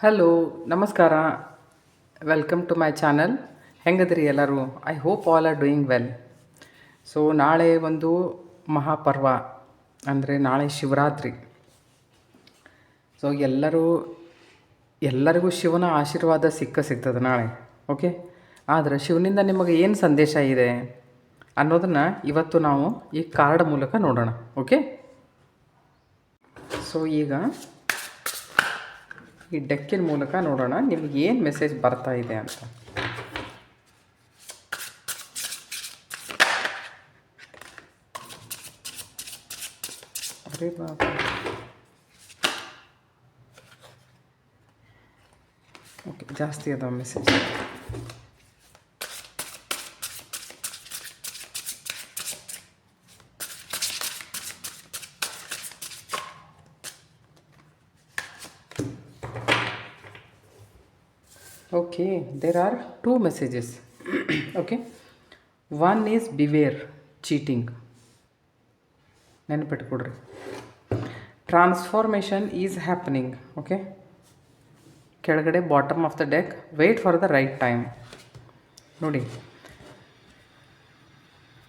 Hello, ನಮಸ್ಕಾರ. Welcome to my channel. ಹೆಂಗದ್ರಿ ಎಲ್ಲರೂ? I hope all are doing well. So ನಾಳೆ ಒಂದು ಮಹಾಪರ್ವ, ಅಂದರೆ ನಾಳೆ ಶಿವರಾತ್ರಿ. ಸೊ ಎಲ್ಲರಿಗೂ ಶಿವನ ಆಶೀರ್ವಾದ ಸಿಗ್ತದೆ ನಾಳೆ. ಓಕೆ, ಆದರೆ ಶಿವನಿಂದ ನಿಮಗೆ ಏನು ಸಂದೇಶ ಇದೆ ಅನ್ನೋದನ್ನು ಇವತ್ತು ನಾವು ಈ ಕಾರ್ಡ್ ಮೂಲಕ ನೋಡೋಣ. ಓಕೆ, ಸೊ ಈಗ ಈ ಡೆಕ್ಕಿನ ಮೂಲಕ ನೋಡೋಣ ನಿಮ್ಗೆ ಏನು ಮೆಸೇಜ್ ಬರ್ತಾ ಇದೆ ಅಂತ. ಅರೆ ಬಾಬಾ, ಓಕೆ, ಜಾಸ್ತಿ ಅದಾವ message. Okay, there are two messages. Okay, one is beware cheating. ನೆನಪಿಟ್ಕೊಡ್ರಿ, ಟ್ರಾನ್ಸ್ಫಾರ್ಮೇಷನ್ ಈಸ್ ಹ್ಯಾಪನಿಂಗ್. ಓಕೆ, ಕೆಳಗಡೆ bottom of the deck, wait for the right time. ನೋಡಿ,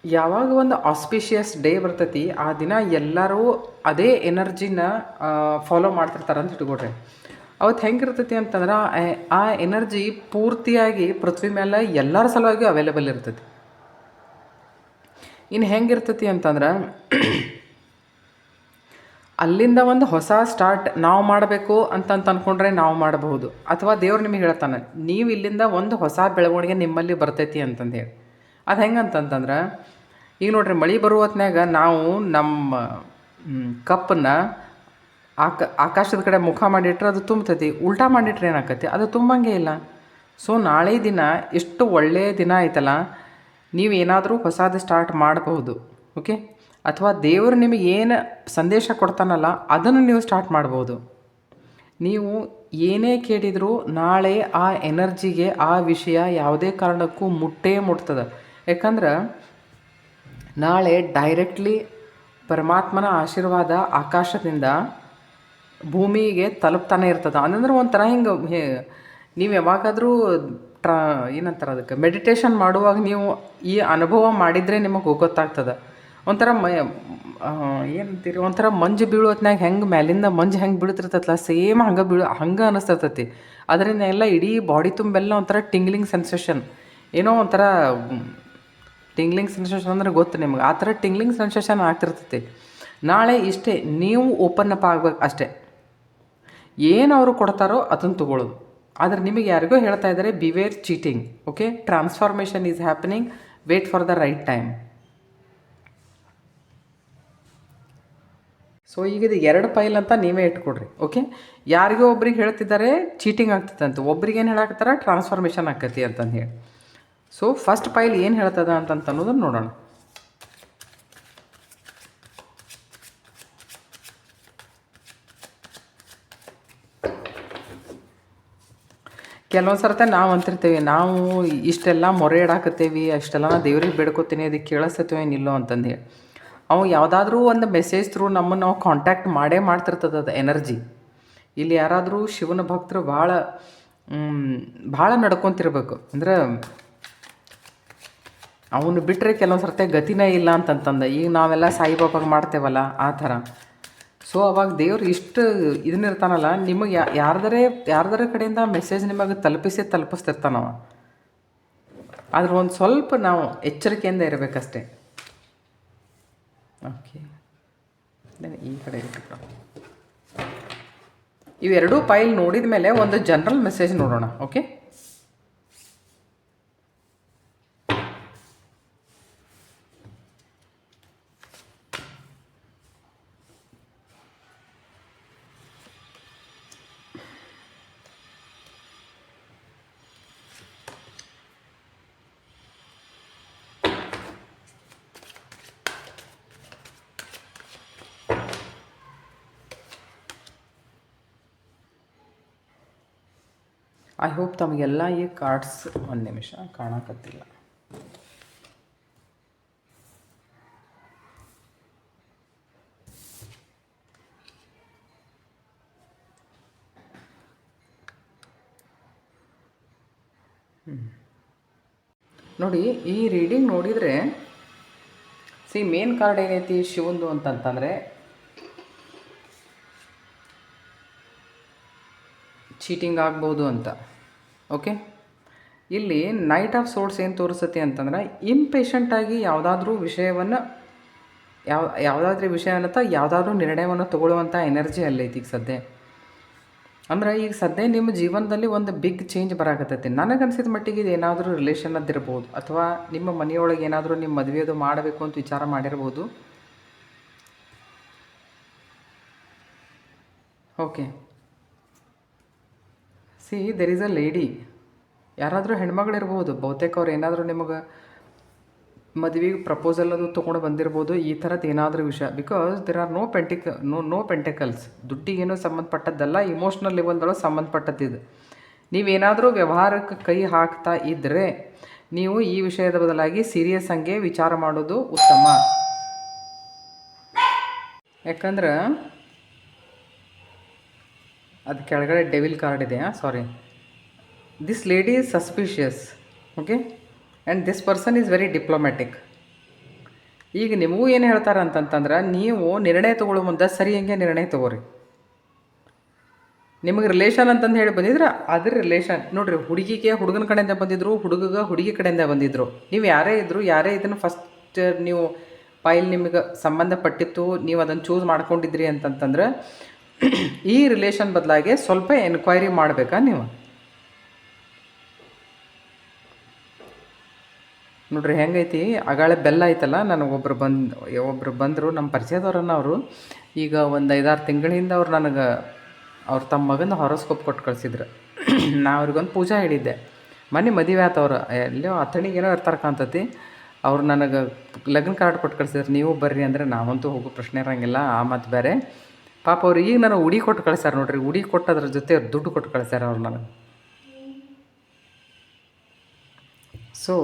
ಯಾವಾಗ ಒಂದು ಆಸ್ಪಿಷಿಯಸ್ ಡೇ ಬರ್ತೈತಿ ಆ ದಿನ ಎಲ್ಲರೂ ಅದೇ ಎನರ್ಜಿನ ಫಾಲೋ ಮಾಡ್ತಿರ್ತಾರೆ ಅಂತ ಇಟ್ಕೊಡ್ರಿ. ಅವತ್ತು ಹೆಂಗಿರ್ತೈತಿ ಅಂತಂದ್ರೆ ಆ ಎನರ್ಜಿ ಪೂರ್ತಿಯಾಗಿ ಪೃಥ್ವಿ ಮೇಲೆ ಎಲ್ಲರ ಸಲುವಾಗಿ ಅವೈಲೇಬಲ್ ಇರ್ತೈತಿ. ಇನ್ನು ಹೆಂಗಿರ್ತೈತಿ ಅಂತಂದ್ರೆ ಅಲ್ಲಿಂದ ಒಂದು ಹೊಸ ಸ್ಟಾರ್ಟ್ ನಾವು ಮಾಡಬೇಕು ಅಂತ ಅಂದ್ಕೊಂಡ್ರೆ ನಾವು ಮಾಡಬಹುದು, ಅಥವಾ ದೇವ್ರು ನಿಮಗೆ ಹೇಳ್ತಾನೆ ನೀವು ಇಲ್ಲಿಂದ ಒಂದು ಹೊಸ ಬೆಳವಣಿಗೆ ನಿಮ್ಮಲ್ಲಿ ಬರ್ತೈತಿ ಅಂತಂದೇಳಿ. ಅದು ಹೆಂಗಂತಂದ್ರೆ ಈಗ ನೋಡ್ರಿ, ಮಳೆ ಬರುವ ಹೊತ್ನ್ಯಾಗ ನಾವು ನಮ್ಮ ಕಪ್ಪನ್ನು ಆಕಾಶದ ಕಡೆ ಮುಖ ಮಾಡಿಟ್ರೆ ಅದು ತುಂಬ್ತೈತಿ, ಉಲ್ಟಾ ಮಾಡಿಟ್ರೆ ಏನಾಕತಿ, ಅದು ತುಂಬಂಗೆ ಇಲ್ಲ. ಸೊ ನಾಳೆ ದಿನ ಎಷ್ಟು ಒಳ್ಳೆಯ ದಿನ ಆಯ್ತಲ್ಲ, ನೀವು ಏನಾದರೂ ಹೊಸದು ಸ್ಟಾರ್ಟ್ ಮಾಡಬಹುದು. ಓಕೆ, ಅಥವಾ ದೇವರು ನಿಮಗೆ ಏನು ಸಂದೇಶ ಕೊಡ್ತಾನಲ್ಲ ಅದನ್ನು ನೀವು ಸ್ಟಾರ್ಟ್ ಮಾಡ್ಬೋದು. ನೀವು ಏನೇ ಕೇಳಿದರೂ ನಾಳೆ ಆ ಎನರ್ಜಿಗೆ ಆ ವಿಷಯ ಯಾವುದೇ ಕಾರಣಕ್ಕೂ ಮುಟ್ತದೆ. ಯಾಕಂದ್ರೆ ನಾಳೆ ಡೈರೆಕ್ಟ್ಲಿ ಪರಮಾತ್ಮನ ಆಶೀರ್ವಾದ ಆಕಾಶದಿಂದ ಭೂಮಿಗೆ ತಲುಪ್ತಾನೆ ಇರ್ತದೆ. ಅಂದರೆ ಒಂಥರ ಹಿಂಗೆ ನೀವು ಯಾವಾಗಾದರೂ ಏನಂತಾರೆ ಅದಕ್ಕೆ, ಮೆಡಿಟೇಷನ್ ಮಾಡುವಾಗ ನೀವು ಈ ಅನುಭವ ಮಾಡಿದರೆ ನಿಮಗೆ ಗೊತ್ತಾಗ್ತದೆ. ಒಂಥರ ಏನಂತೀರಿ, ಒಂಥರ ಮಂಜು ಬೀಳೋತ್ನಾಗ ಹೆಂಗೆ ಮ್ಯಾಲಿಂದ ಮಂಜು ಹೆಂಗೆ ಬೀಳ್ತಿರ್ತೈತಲ್ಲ, ಸೇಮ್ ಹಂಗೆ ಅನ್ನಿಸ್ತೈತಿ. ಅದರಿಂದ ಎಲ್ಲ ಇಡೀ ಬಾಡಿ ತುಂಬೆಲ್ಲ ಒಂಥರ ಟಿಂಗ್ಲಿಂಗ್ ಸೆನ್ಸೇಷನ್, ಏನೋ ಒಂಥರ ಟಿಂಗ್ಲಿಂಗ್ ಸೆನ್ಸೇಷನ್ ಅಂದರೆ ಗೊತ್ತು ನಿಮ್ಗೆ, ಆ ಥರ ಟಿಂಗ್ಲಿಂಗ್ ಸೆನ್ಸೇಷನ್ ಆಗ್ತಿರ್ತೈತಿ. ನಾಳೆ ಇಷ್ಟೇ, ನೀವು ಓಪನ್ ಅಪ್ ಆಗ್ಬೇಕು ಅಷ್ಟೇ. ಏನು ಅವರು ಕೊಡ್ತಾರೋ ಅದನ್ನು ತೊಗೊಳ್ಳೋದು. ಆದರೆ ನಿಮಗೆ ಯಾರಿಗೋ ಹೇಳ್ತಾ ಇದ್ದಾರೆ beware cheating. Okay, transformation is happening, wait for the right time. So ಈಗ ಇದು 2 ಫೈಲ್ ಅಂತ ನೀವೇ ಇಟ್ಕೊಡ್ರಿ. ಓಕೆ, ಯಾರಿಗೋ ಒಬ್ರಿಗೆ ಹೇಳ್ತಿದ್ದಾರೆ ಚೀಟಿಂಗ್ ಆಗ್ತದಂತ, ಒಬ್ರಿಗೆ ಏನು ಹೇಳಾಕತ್ತಾರ ಟ್ರಾನ್ಸ್ಫಾರ್ಮೇಷನ್ ಆಕತಿ ಅಂತಂದು ಹೇಳಿ. ಸೊ ಫಸ್ಟ್ ಫೈಲ್ ಏನು ಹೇಳ್ತದ ಅಂತಂತ ಅನ್ನೋದನ್ನು ನೋಡೋಣ. ಕೆಲವೊಂದು ಸರ್ತೆ ನಾವು ಅಂತಿರ್ತೇವೆ, ನಾವು ಇಷ್ಟೆಲ್ಲ ಮೊರೆ ಇಡಾಕತ್ತೇವಿ, ಅಷ್ಟೆಲ್ಲ ನಾ ದೇವ್ರಿಗೆ ಬೇಡ್ಕೊತೀನಿ, ಅದಕ್ಕೆ ಕೇಳಿಸ್ತೇವೆ ಏನಿಲ್ಲೋ ಅಂತಂದು ಹೇಳಿ. ಅವು ಯಾವುದಾದ್ರೂ ಒಂದು ಮೆಸೇಜ್ ಥ್ರೂ ನಮ್ಮನ್ನು ನಾವು ಕಾಂಟ್ಯಾಕ್ಟ್ ಮಾಡ್ತಿರ್ತದೆ ಅದು ಎನರ್ಜಿ. ಇಲ್ಲಿ ಯಾರಾದರೂ ಶಿವನ ಭಕ್ತರು ಭಾಳ ನಡ್ಕೊತಿರ್ಬೇಕು. ಅಂದ್ರೆ ಅವನು ಬಿಟ್ಟರೆ ಕೆಲವೊಂದು ಸರ್ತೆ ಗತಿನೇ ಇಲ್ಲ ಅಂತಂತಂದ. ಈಗ ನಾವೆಲ್ಲ ಸಾಯಿಬಾಬಾಗೆ ಮಾಡ್ತೇವಲ್ಲ ಆ ಥರ. ಸೊ ಅವಾಗ ದೇವ್ರು ಇಷ್ಟು ಇದನ್ನಿರ್ತಾನಲ್ಲ, ನಿಮಗೆ ಯಾರ್ದಾರ ಕಡೆಯಿಂದ ಮೆಸೇಜ್ ನಿಮಗೆ ತಲುಪಿಸ್ತಿರ್ತಾನವ. ಆದ್ರೆ ಒಂದು ಸ್ವಲ್ಪ ನಾವು ಎಚ್ಚರಿಕೆಯಿಂದ ಇರಬೇಕಷ್ಟೆ. ಓಕೆ, ಈ ಕಡೆ ಇಟ್ಬಿಡೋಣ. ಇವೆರಡೂ ಫೈಲ್ ನೋಡಿದ ಮೇಲೆ ಒಂದು ಜನರಲ್ ಮೆಸೇಜ್ ನೋಡೋಣ. ಓಕೆ, ಐ ಹೋಪ್ ತಮಗೆಲ್ಲ ಈ ಕಾರ್ಡ್ಸ್ ಒಂದು ನಿಮಿಷ ಕಾಣಕತ್ತಿಲ್ಲ. ನೋಡಿ, ಈ ರೀಡಿಂಗ್ ನೋಡಿದರೆ ಮೇನ್ ಕಾರ್ಡ್ ಏನೈತಿ ಶಿವಂದು ಅಂತಂತಂದರೆ ಚೀಟಿಂಗ್ ಆಗ್ಬೋದು ಅಂತ. ಓಕೆ, ಇಲ್ಲಿ ನೈಟ್ ಆಫ್ ಸೋರ್ಸ್ ಏನು ತೋರಿಸುತ್ತೆ ಅಂತಂದ್ರೆ ಇಂಪೇಷಂಟಾಗಿ ಯಾವುದಾದ್ರೂ ವಿಷಯವನ್ನು ಯಾವುದಾದ್ರೂ ಯಾವುದಾದ್ರೂ ನಿರ್ಣಯವನ್ನು ತಗೊಳ್ಳುವಂಥ ಎನರ್ಜಿ ಅಲ್ಲೈತಿ ಈಗ ಸದ್ಯ. ಅಂದ್ರೆ ಈಗ ಸದ್ಯ ನಿಮ್ಮ ಜೀವನದಲ್ಲಿ ಒಂದು ಬಿಗ್ ಚೇಂಜ್ ಬರಾಕತ್ತೈತಿ. ನನಗನ್ಸಿದ ಮಟ್ಟಿಗೆ ಇದು ಏನಾದರೂ ರಿಲೇಷನ್ ಅದಿರ್ಬೋದು, ಅಥವಾ ನಿಮ್ಮ ಮನೆಯೊಳಗೆ ಏನಾದರೂ ನಿಮ್ಮ ಮದುವೆದು ಮಾಡಬೇಕು ಅಂತ ವಿಚಾರ ಮಾಡಿರ್ಬೋದು. Okay, there is a lady, ಯಾರಾದರೂ ಹೆಣ್ಮಗಳಿರ್ಬೋದು. ಬಹುತೇಕ ಅವ್ರು ಏನಾದರೂ ನಿಮಗೆ ಮದುವೆಗೆ ಪ್ರಪೋಸಲ್ ಅದು ತೊಗೊಂಡು ಬಂದಿರ್ಬೋದು, ಈ ಥರದ್ದು ಏನಾದರೂ ವಿಷಯ. Because there are no pentacles. ದುಡ್ಡಿಗೇನೋ ಸಂಬಂಧಪಟ್ಟದ್ದಲ್ಲ, ಇಮೋಷ್ನಲ್ ಲೆವೆಲ್ದೊಳಗೆ ಸಂಬಂಧಪಟ್ಟದ್ದಿದ್ದು. ನೀವೇನಾದರೂ ವ್ಯವಹಾರಕ್ಕೆ ಕೈ ಹಾಕ್ತಾ ಇದ್ದರೆ ನೀವು ಈ ವಿಷಯದ ಬದಲಾಗಿ ಸೀರಿಯಸ್ ಹಂಗೆ ವಿಚಾರ ಮಾಡೋದು ಉತ್ತಮ. ಯಾಕಂದ್ರೆ ಅದು ಕೆಳಗಡೆ ಡೆವಿಲ್ ಕಾರ್ಡ್ ಇದೆ. Sorry, this lady is suspicious. Okay, and this person is very diplomatic. ಈಗ ನಿಮಗೂ ಏನು ಹೇಳ್ತಾರೆ ಅಂತಂತಂದ್ರೆ, ನೀವು ನಿರ್ಣಯ ತೊಗೊಳ್ಳೋ ಮುಂದೆ ಸರಿ ಹಂಗೆ ನಿರ್ಣಯ ತೊಗೋರಿ. ನಿಮಗೆ ರಿಲೇಷನ್ ಅಂತಂದು ಹೇಳಿ ಬಂದಿದ್ರೆ ಅದ್ರ ರಿಲೇಷನ್ ನೋಡಿರಿ. ಹುಡುಗಿಗೆ ಹುಡುಗನ ಕಡೆಯಿಂದ ಬಂದಿದ್ರು, ಹುಡುಗಗೆ ಹುಡುಗಿ ಕಡೆಯಿಂದ ಬಂದಿದ್ರು. ನೀವು ಯಾರೇ ಇದ್ದರೂ, ಯಾರೇ ಇದನ್ನು ಫಸ್ಟ್ ನೀವು ಫೈಲ್ ನಿಮಗೆ ಸಂಬಂಧಪಟ್ಟಿತ್ತು, ನೀವು ಅದನ್ನು ಚೂಸ್ ಮಾಡ್ಕೊಂಡಿದ್ರಿ ಅಂತಂತಂದ್ರೆ ಈ ರಿಲೇಷನ್ ಬದಲಾಗಿ ಸ್ವಲ್ಪ ಎನ್ಕ್ವೈರಿ ಮಾಡಬೇಕಾ ನೀವು. ನೋಡ್ರಿ ಹೆಂಗೈತಿ, ಆಗಾಳೆ ಬೆಲ್ಲ ಐತಲ್ಲ. ನನಗೆ ಒಬ್ಬರು ಬಂದರು ನಮ್ಮ ಪರಿಚಯದವ್ರನ್ನ. ಅವರು ಈಗ ಒಂದು 5-6 ತಿಂಗಳಿಂದ ಅವ್ರು ನನಗೆ ಅವ್ರು ತಮ್ಮ ಮಗನ ಹಾರೋಸ್ಕೋಪ್ ಕೊಟ್ಟು ಕಳಿಸಿದ್ರು. ನಾ ಅವ್ರಿಗೊಂದು ಪೂಜಾ ಹೇಳಿದ್ದೆ. ಮೊನ್ನೆ ಮದುವೆ ಆತವ್ರು, ಎಲ್ಲೋ ಅಥಣಿಗೇನೋ ಇರ್ತಾರೆ ಕಾಣ್ತತಿ. ಅವ್ರು ನನಗೆ ಲಗ್ನ ಕಾರ್ಡ್ ಕೊಟ್ಟು ಕಳಿಸಿದ್ರು, ನೀವು ಬರ್ರಿ ಅಂದರೆ ನಾವಂತೂ ಹೋಗೋ ಪ್ರಶ್ನೆ ಇರೋಂಗಿಲ್ಲ. ಆ ಮತ್ತು ಬೇರೆ ಪಾಪ ಅವ್ರು ಈಗ ನನಗೆ ಉಡಿ ಕೊಟ್ಟು ಕಳಿಸ್ಯಾರ. ನೋಡ್ರಿ, ಉಡಿ ಕೊಟ್ಟದ್ರ ಜೊತೆ ದುಡ್ಡು ಕೊಟ್ಟು ಕಳಿಸ್ಯಾರ ಅವ್ರು ನನಗೆ. ಸೊ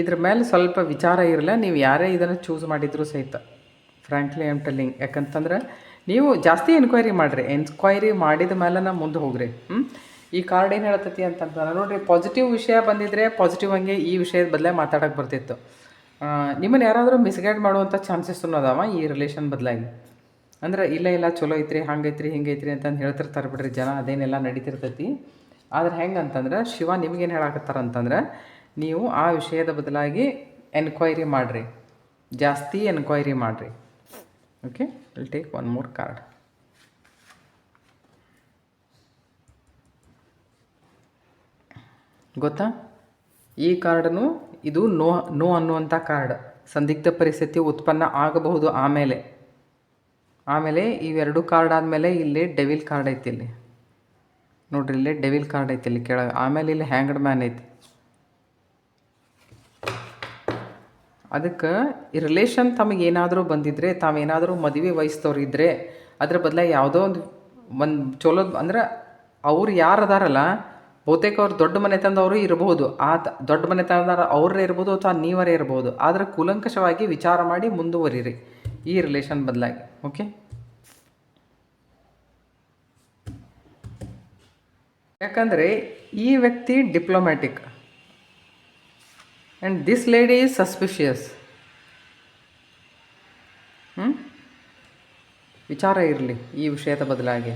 ಇದ್ರ ಮೇಲೆ ಸ್ವಲ್ಪ ವಿಚಾರ ಇರಲ್ಲ. ನೀವು ಯಾರೇ ಇದನ್ನು ಚೂಸ್ ಮಾಡಿದರೂ ಸಹಿತ, ಫ್ರ್ಯಾಂಕ್ಲಿ ಐ ಆಮ್ ಟೆಲ್ಲಿಂಗ್. ಯಾಕಂತಂದ್ರೆ ನೀವು ಜಾಸ್ತಿ ಎನ್ಕ್ವೈರಿ ಮಾಡಿರಿ. ಎನ್ಕ್ವೈರಿ ಮಾಡಿದ ಮೇಲೆ ನಾವು ಮುಂದೆ ಹೋಗ್ರಿ. ಈ ಕಾರ್ಡ್ ಏನು ಹೇಳ್ತೈತಿ ಅಂತಂದ್ರೆ ನೋಡಿರಿ, ಪಾಸಿಟಿವ್ ವಿಷಯ ಬಂದಿದ್ರೆ ಪಾಸಿಟಿವ್ ಹಂಗೆ ಈ ವಿಷಯದ ಬದಲೇ ಮಾತಾಡೋಕ್ಕೆ ಬರ್ತಿತ್ತು. ನಿಮ್ಮನ್ನು ಯಾರಾದರೂ ಮಿಸ್ಗೈಡ್ ಮಾಡುವಂಥ ಚಾನ್ಸಸ್ ಅದಾವ ಈ ರಿಲೇಷನ್ ಬದಲಾಗಿ. ಅಂದ್ರೆ ಇಲ್ಲ ಚಲೋ ಐತ್ರಿ, ಹಂಗೈತ್ರಿ, ಹಿಂಗೈತ್ರಿ ಅಂತಂದು ಹೇಳ್ತಿರ್ತಾರೆ ಬಿಡ್ರಿ ಜನ. ಅದೇನೆಲ್ಲ ನಡೀತಿರ್ತೈತಿ. ಆದ್ರೆ ಹೆಂಗೆ ಅಂತಂದ್ರೆ ಶಿವ ನಿಮಗೇನು ಹೇಳಾಕತ್ತಾರಂತಂದ್ರೆ, ನೀವು ಆ ವಿಷಯದ ಬದಲಾಗಿ ಎನ್ಕ್ವೈರಿ ಮಾಡಿರಿ, ಜಾಸ್ತಿ ಎನ್ಕ್ವೈರಿ ಮಾಡಿರಿ. Okay, will take one more card. ಗೊತ್ತಾ, ಈ ಕಾರ್ಡನು ಇದು ನೋ ಅನ್ನುವಂಥ ಕಾರ್ಡ್. ಸಂದಿಗ್ಧ ಪರಿಸ್ಥಿತಿ ಉತ್ಪನ್ನ ಆಗಬಹುದು. ಆಮೇಲೆ ಇವೆರಡು ಕಾರ್ಡ್ ಆದಮೇಲೆ ಇಲ್ಲಿ ಡೆವಿಲ್ ಕಾರ್ಡ್ ಐತಿ. ಇಲ್ಲಿ ನೋಡ್ರಿ, ಇಲ್ಲಿ ಡೆವಿಲ್ ಕಾರ್ಡ್ ಐತಿ ಇಲ್ಲಿ ಕೆಳಗೆ. ಆಮೇಲೆ ಇಲ್ಲಿ ಹ್ಯಾಂಗ್ಡ್ ಮ್ಯಾನ್ ಐತಿ. ಅದಕ್ಕೆ ಈ ರಿಲೇಷನ್ ತಮಗೇನಾದರೂ ಬಂದಿದ್ದರೆ, ತಾವೇನಾದರೂ ಮದುವೆ ವಯಸ್ಸವ್ರು ಇದ್ದರೆ ಅದ್ರ ಬದಲಾಗಿ ಯಾವುದೋ ಒಂದು ಚಲೋ ಅಂದ್ರೆ ಅವ್ರು ಯಾರು ಅದಾರಲ್ಲ, ಬಹುತೇಕ ಅವ್ರು ದೊಡ್ಡ ಮನೆತನದವರು ಇರ್ಬೋದು. ದೊಡ್ಡ ಮನೆತನದವ್ರು ಅವ್ರೇ ಇರ್ಬೋದು, ಅಥವಾ ನೀವರೇ ಇರ್ಬೋದು. ಆದರೆ ಕೂಲಂಕಷವಾಗಿ ವಿಚಾರ ಮಾಡಿ ಮುಂದುವರಿರಿ ಈ ರಿಲೇಷನ್ ಬದಲಾಗಿ. ಓಕೆ, ಯಾಕಂದರೆ ಈ ವ್ಯಕ್ತಿ diplomatic and this lady is suspicious. ವಿಚಾರ ಇರಲಿ ಈ ವಿಷಯದ ಬದಲಾಗಿ.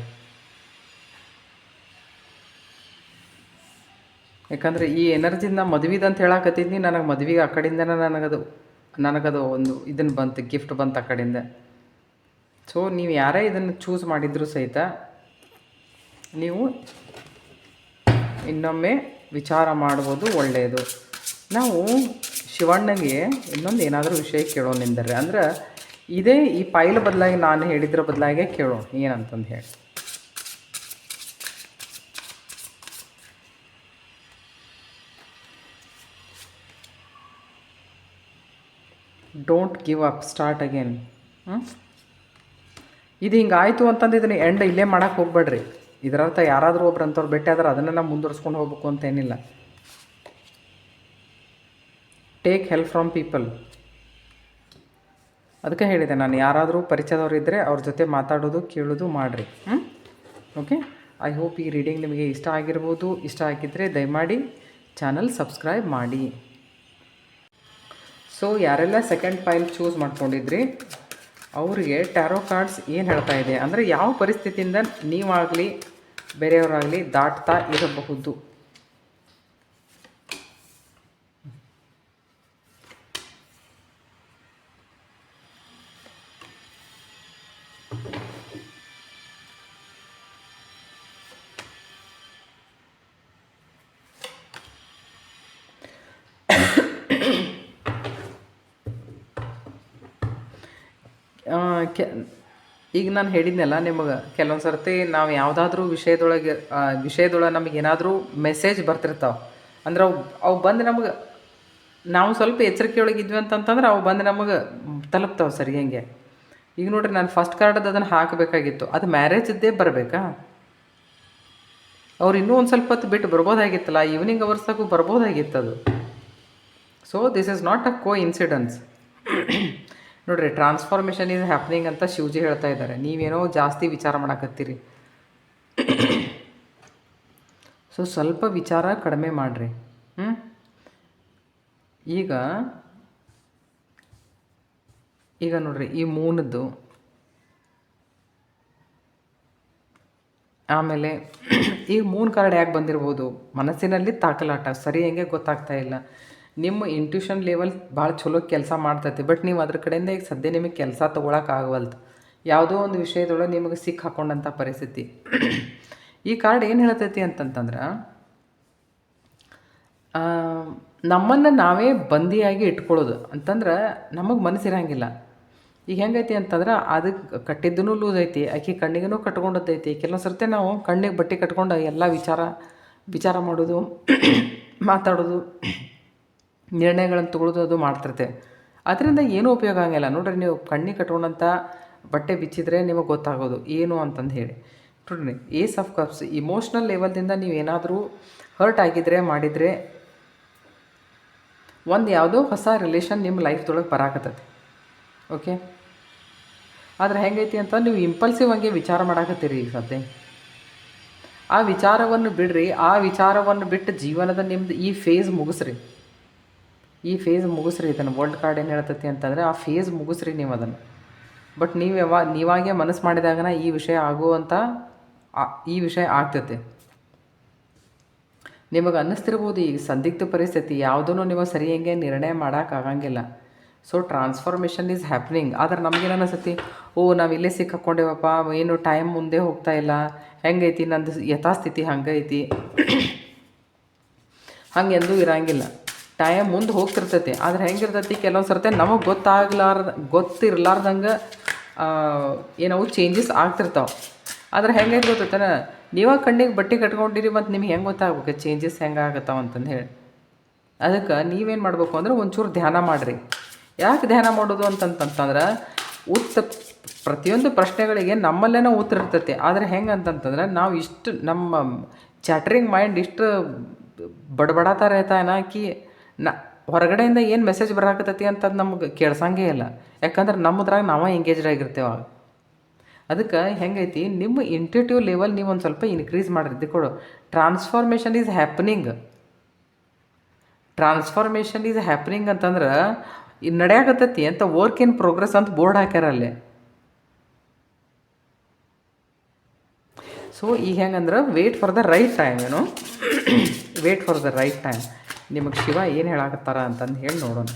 ಯಾಕಂದರೆ ಈ ಎನರ್ಜಿನ ಮದುವೆದಂತ ಹೇಳಕತ್ತಿದ್ನಿ. ನನಗೆ ಮದುವೆಗೆ ಆ ಕಡೆಯಿಂದನೇ ನನಗದು ಒಂದು ಇದನ್ನು ಬಂತು, ಗಿಫ್ಟ್ ಬಂತು ಆ ಕಡೆಯಿಂದ. ಸೊ ನೀವು ಯಾರೇ ಇದನ್ನು ಚೂಸ್ ಮಾಡಿದರೂ ಸಹಿತ ನೀವು ಇನ್ನೊಮ್ಮೆ ವಿಚಾರ ಮಾಡ್ಬೋದು, ಒಳ್ಳೆಯದು. ನಾವು ಶಿವಣ್ಣಗೆ ಇನ್ನೊಂದು ಏನಾದರೂ ವಿಷಯ ಕೇಳೋಣೆಂದರೆ, ಅಂದ್ರೆ ಇದೇ ಈ ಫೈಲ್ ಬದಲಾಗಿ ನಾನು ಹೇಳಿದ್ರ ಬದಲಾಗೆ ಕೇಳೋಣ ಏನಂತಂದು ಹೇಳಿ. Don't give up, start again. ಇದು ಹಿಂಗಾಯಿತು ಅಂತಂದು ಇದನ್ನು ಎಂಡ್ ಇಲ್ಲೇ ಮಾಡೋಕ್ಕೆ ಹೋಗ್ಬೇಡ್ರಿ. ಇದರರ್ಥ ಯಾರಾದರೂ ಒಬ್ರು ಅಂಥವ್ರು ಭೇಟಿ ಆದ್ರೆ ಅದನ್ನು ನಾವು ಮುಂದುವರ್ಸ್ಕೊಂಡು ಹೋಗ್ಬೇಕು ಅಂತೇನಿಲ್ಲ. Take help from people. ಅದಕ್ಕೆ ಹೇಳಿದೆ ನಾನು, ಯಾರಾದರೂ ಪರಿಚಯದವ್ರು ಇದ್ದರೆ ಅವ್ರ ಜೊತೆ ಮಾತಾಡೋದು, ಕೇಳೋದು ಮಾಡಿರಿ. ಓಕೆ, ಐ ಹೋಪ್ ಈ ರೀಡಿಂಗ್ ನಿಮಗೆ ಇಷ್ಟ ಆಗಿರ್ಬೋದು. ಇಷ್ಟ ಆಗಿದ್ದರೆ ದಯಮಾಡಿ ಚಾನಲ್ ಸಬ್ಸ್ಕ್ರೈಬ್ ಮಾಡಿ. ಸೊ ಯಾರೆಲ್ಲ ಸೆಕೆಂಡ್ ಪೈಲ್ ಚೂಸ್ ಮಾಡ್ಕೊಂಡಿದ್ರಿ ಅವರಿಗೆ ಟ್ಯಾರೋ ಕಾರ್ಡ್ಸ್ ಏನು ಹೇಳ್ತಾ ಇದೆ ಅಂದರೆ ಯಾವ ಪರಿಸ್ಥಿತಿಯಿಂದ ನೀವಾಗಲಿ ಬೇರೆಯವರಾಗಲಿ ದಾಟ್ತಾ ಇರಬಹುದು. ಈಗ ನಾನು ಹೇಳಿದ್ನಲ್ಲ ನಿಮಗೆ, ಕೆಲವೊಂದು ಸರ್ತಿ ನಾವು ಯಾವುದಾದ್ರೂ ವಿಷಯದೊಳಗೆ ನಮಗೇನಾದರೂ ಮೆಸೇಜ್ ಬರ್ತಿರ್ತಾವೆ. ಅಂದ್ರೆ ಅವು ಬಂದು ನಮಗೆ, ನಾವು ಸ್ವಲ್ಪ ಎಚ್ಚರಿಕೆ ಒಳಗಿದ್ವಿ ಅಂತಂತಂದ್ರೆ ಅವು ಬಂದು ನಮಗೆ ತಲುಪ್ತಾವೆ ಸರಿ. ಹೆಂಗೆ ಈಗ ನೋಡ್ರಿ, ನಾನು ಫಸ್ಟ್ ಕಾರ್ಡದ್ದು ಅದನ್ನು ಹಾಕಬೇಕಾಗಿತ್ತು, ಅದು ಮ್ಯಾರೇಜದ್ದೇ ಬರಬೇಕಾ? ಅವ್ರು ಇನ್ನೂ ಒಂದು ಸ್ವಲ್ಪ ಹೊತ್ತು ಬಿಟ್ಟು ಬರ್ಬೋದಾಗಿತ್ತಲ್ಲ, ಈವ್ನಿಂಗ್ ಅವರ್ಸ್ದಾಗೂ ಬರ್ಬೋದಾಗಿತ್ತು ಅದು. So this is not a coincidence. ನೋಡಿರಿ, ಟ್ರಾನ್ಸ್ಫಾರ್ಮೇಷನ್ ಈಸ್ ಹ್ಯಾಪ್ನಿಂಗ್ ಅಂತ ಶಿವಜಿ ಹೇಳ್ತಾ ಇದ್ದಾರೆ. ನೀವೇನೋ ಜಾಸ್ತಿ ವಿಚಾರ ಮಾಡಕತ್ತೀರಿ. ಸೊ ಸ್ವಲ್ಪ ವಿಚಾರ ಕಡಿಮೆ ಮಾಡಿರಿ. ಈಗ ನೋಡ್ರಿ, ಈ ಮೂನದ್ದು, ಆಮೇಲೆ ಈಗ ಮೂನ್ ಕಾರ್ಡ್ ಯಾಕೆ ಬಂದಿರ್ಬೋದು? ಮನಸ್ಸಿನಲ್ಲಿ ತಾಕಲಾಟ ಸರಿ ಹೆಂಗೆ ಗೊತ್ತಾಗ್ತಾ ಇಲ್ಲ. ನಿಮ್ಮ ಇಂಟ್ಯೂಷನ್ ಲೆವೆಲ್ ಭಾಳ ಚಲೋ ಕೆಲಸ ಮಾಡ್ತೈತಿ, ಬಟ್ ನೀವು ಅದ್ರ ಕಡೆಯಿಂದ ಈಗ ಸದ್ಯ ನಿಮಗೆ ಕೆಲಸ ತೊಗೊಳಕ್ಕಾಗವಲ್ದು. ಯಾವುದೋ ಒಂದು ವಿಷಯದೊಳಗೆ ನಿಮಗೆ ಸಿಕ್ಕ ಹಾಕೊಂಡಂಥ ಪರಿಸ್ಥಿತಿ. ಈ ಕಾರ್ಡ್ ಏನು ಹೇಳ್ತೈತಿ ಅಂತಂತಂದ್ರೆ, ನಮ್ಮನ್ನು ನಾವೇ ಬಂದಿಯಾಗಿ ಇಟ್ಕೊಳ್ಳೋದು ಅಂತಂದ್ರೆ ನಮಗೆ ಮನಸ್ಸಿರಂಗಿಲ್ಲ. ಈಗ ಹೆಂಗೈತಿ ಅಂತಂದ್ರೆ, ಅದಕ್ಕೆ ಕಟ್ಟಿದ್ದೂ ಲೂಸ್ ಐತಿ, ಆಕೆ ಕಣ್ಣಿಗೂ ಕಟ್ಕೊಂಡದ್ದೈತಿ. ಕೆಲವೊಂದು ಸರ್ತಿ ನಾವು ಕಣ್ಣಿಗೆ ಬಟ್ಟೆ ಕಟ್ಕೊಂಡು ಎಲ್ಲ ವಿಚಾರ ಮಾಡೋದು, ಮಾತಾಡೋದು, ನಿರ್ಣಯಗಳನ್ನು ತೊಗೊಳೋದು ಅದು ಮಾಡ್ತಿರ್ತೇವೆ. ಅದರಿಂದ ಏನೂ ಉಪಯೋಗ ಆಗಂಗಿಲ್ಲ. ನೋಡ್ರಿ, ನೀವು ಕಣ್ಣಿಗೆ ಕಟ್ಕೊಂಡಂಥ ಬಟ್ಟೆ ಬಿಚ್ಚಿದ್ರೆ ನಿಮಗೆ ಗೊತ್ತಾಗೋದು ಏನು ಅಂತಂದು ಹೇಳಿ. ನೋಡ್ರಿ, ಏಸ್ ಆಫ್ ಕಪ್ಸ್, ಇಮೋಷ್ನಲ್ ಲೆವೆಲ್ದಿಂದ ನೀವು ಏನಾದರೂ ಹರ್ಟ್ ಆಗಿದ್ರೆ ಮಾಡಿದರೆ ಒಂದು ಯಾವುದೋ ಹೊಸ ರಿಲೇಷನ್ ನಿಮ್ಮ ಲೈಫ್ದೊಳಗೆ ಬರಾಕತ್ತೈತಿ. ಓಕೆ, ಆದರೆ ಹೆಂಗೈತಿ ಅಂತ ನೀವು ಇಂಪಲ್ಸಿವ್ ಆಗಿ ವಿಚಾರ ಮಾಡಾಕತ್ತೀರಿ ಈಗ ಸದ್ಯ. ಆ ವಿಚಾರವನ್ನು ಬಿಡ್ರಿ, ಆ ವಿಚಾರವನ್ನು ಬಿಟ್ಟು ಜೀವನದ ನಿಮ್ಮದು ಈ ಫೇಸ್ ಮುಗಿಸ್ರಿ. ಇದನ್ನು ವರ್ಲ್ಡ್ ಕಾರ್ಡ್ ಏನು ಹೇಳ್ತೈತಿ ಅಂತಂದರೆ, ಆ ಫೇಸ್ ಮುಗಿಸ್ರಿ ನೀವು ಅದನ್ನು. ಬಟ್ ನೀವಾಗೇ ಮನಸ್ಸು ಮಾಡಿದಾಗನ ಈ ವಿಷಯ ಆಗ್ತೈತೆ. ನಿಮಗೆ ಅನ್ನಿಸ್ತಿರ್ಬೋದು ಈಗ ಸಂದಿಗ್ಧ ಪರಿಸ್ಥಿತಿ ಯಾವುದೂ ನಿಮಗೆ ಸರಿ ಹೆಂಗೆ ನಿರ್ಣಯ ಮಾಡೋಕ್ಕಾಗಂಗಿಲ್ಲ. So transformation is happening. ಆದ್ರೆ ನಮಗೇನು ಅನಿಸ್ತೈತಿ, ನಾವು ಇಲ್ಲೇ ಸಿಕ್ಕಾಕ್ಕೊಂಡೇವಪ್ಪ, ಏನು ಟೈಮ್ ಮುಂದೆ ಹೋಗ್ತಾ ಇಲ್ಲ, ಹೆಂಗೈತಿ ನಂದು ಯಥಾಸ್ಥಿತಿ ಹಂಗೈತಿ. ಹಂಗೆಂದೂ ಇರಂಗಿಲ್ಲ. ಟೈಮ್ ಮುಂದೆ ಹೋಗ್ತಿರ್ತೈತಿ, ಆದರೆ ಹೆಂಗಿರ್ತೈತಿ ಕೆಲವೊಂದು ಸರ್ತಿ ನಮಗೆ ಗೊತ್ತಿರ್ಲಾರ್ದಂಗೆ ಏನವು ಚೇಂಜಸ್ ಆಗ್ತಿರ್ತಾವೆ. ಆದರೆ ಹೆಂಗೈತೆ ಗೊತ್ತೈತೇನ, ನೀವೇ ಕಣ್ಣಿಗೆ ಬಟ್ಟೆ ಕಟ್ಕೊಂಡಿರಿ, ಮತ್ತು ನಿಮ್ಗೆ ಹೆಂಗೆ ಗೊತ್ತಾಗ್ಬೇಕು ಚೇಂಜಸ್ ಹೆಂಗೆ ಆಗತ್ತಾವ ಅಂತಂದು ಹೇಳಿ. ಅದಕ್ಕೆ ನೀವೇನು ಮಾಡಬೇಕು ಅಂದ್ರೆ ಒಂಚೂರು ಧ್ಯಾನ ಮಾಡಿರಿ. ಯಾಕೆ ಧ್ಯಾನ ಮಾಡೋದು ಅಂತಂತಂದ್ರೆ, ಪ್ರತಿಯೊಂದು ಪ್ರಶ್ನೆಗಳಿಗೆ ನಮ್ಮಲ್ಲೇನೋ ಉತ್ತರ ಇರ್ತೈತಿ. ಆದರೆ ಹೆಂಗೆ ಅಂತಂತಂದ್ರೆ, ನಾವು ಇಷ್ಟು ನಮ್ಮ ಚಾಟ್ರಿಂಗ್ ಮೈಂಡ್ ಇಷ್ಟು ಬಡಬಡಾತ ರೈತಾಕಿ ಹೊರಗಡೆಯಿಂದ ಏನು ಮೆಸೇಜ್ ಬರಾಕತ್ತೈತಿ ಅಂತ ನಮ್ಗೆ ಕೇಳ್ಸಂಗೇ ಇಲ್ಲ. ಯಾಕಂದ್ರೆ ನಮ್ಮದ್ರಾಗ ನಾವೇ ಎಂಗೇಜ್ಡ್ ಆಗಿರ್ತೇವೆ. ಅದಕ್ಕೆ ಹೆಂಗೈತಿ, ನಿಮ್ಮ ಇಂಟ್ಯೂಟಿವ್ ಲೆವೆಲ್ ನೀವು ಒಂದು ಸ್ವಲ್ಪ ಇನ್ಕ್ರೀಸ್ ಮಾಡಿರ್ತಿ ಕೊಡು. ಟ್ರಾನ್ಸ್ಫಾರ್ಮೇಷನ್ ಈಸ್ ಹ್ಯಾಪ್ನಿಂಗ್ ಅಂತಂದ್ರೆ ನಡೆಯಾಕತ್ತೈತಿ ಅಂತ, ವರ್ಕ್ ಇನ್ ಪ್ರೋಗ್ರೆಸ್ ಅಂತ ಬೋರ್ಡ್ ಹಾಕ್ಯಾರ ಅಲ್ಲೇ. ಸೊ ಈಗ ಹೆಂಗಂದ್ರೆ, wait for the right time. ನಿಮಗೆ ಶಿವ ಏನು ಹೇಳಾಕತ್ತಾರ ಅಂತಂದು ಹೇಳಿ ನೋಡೋಣ.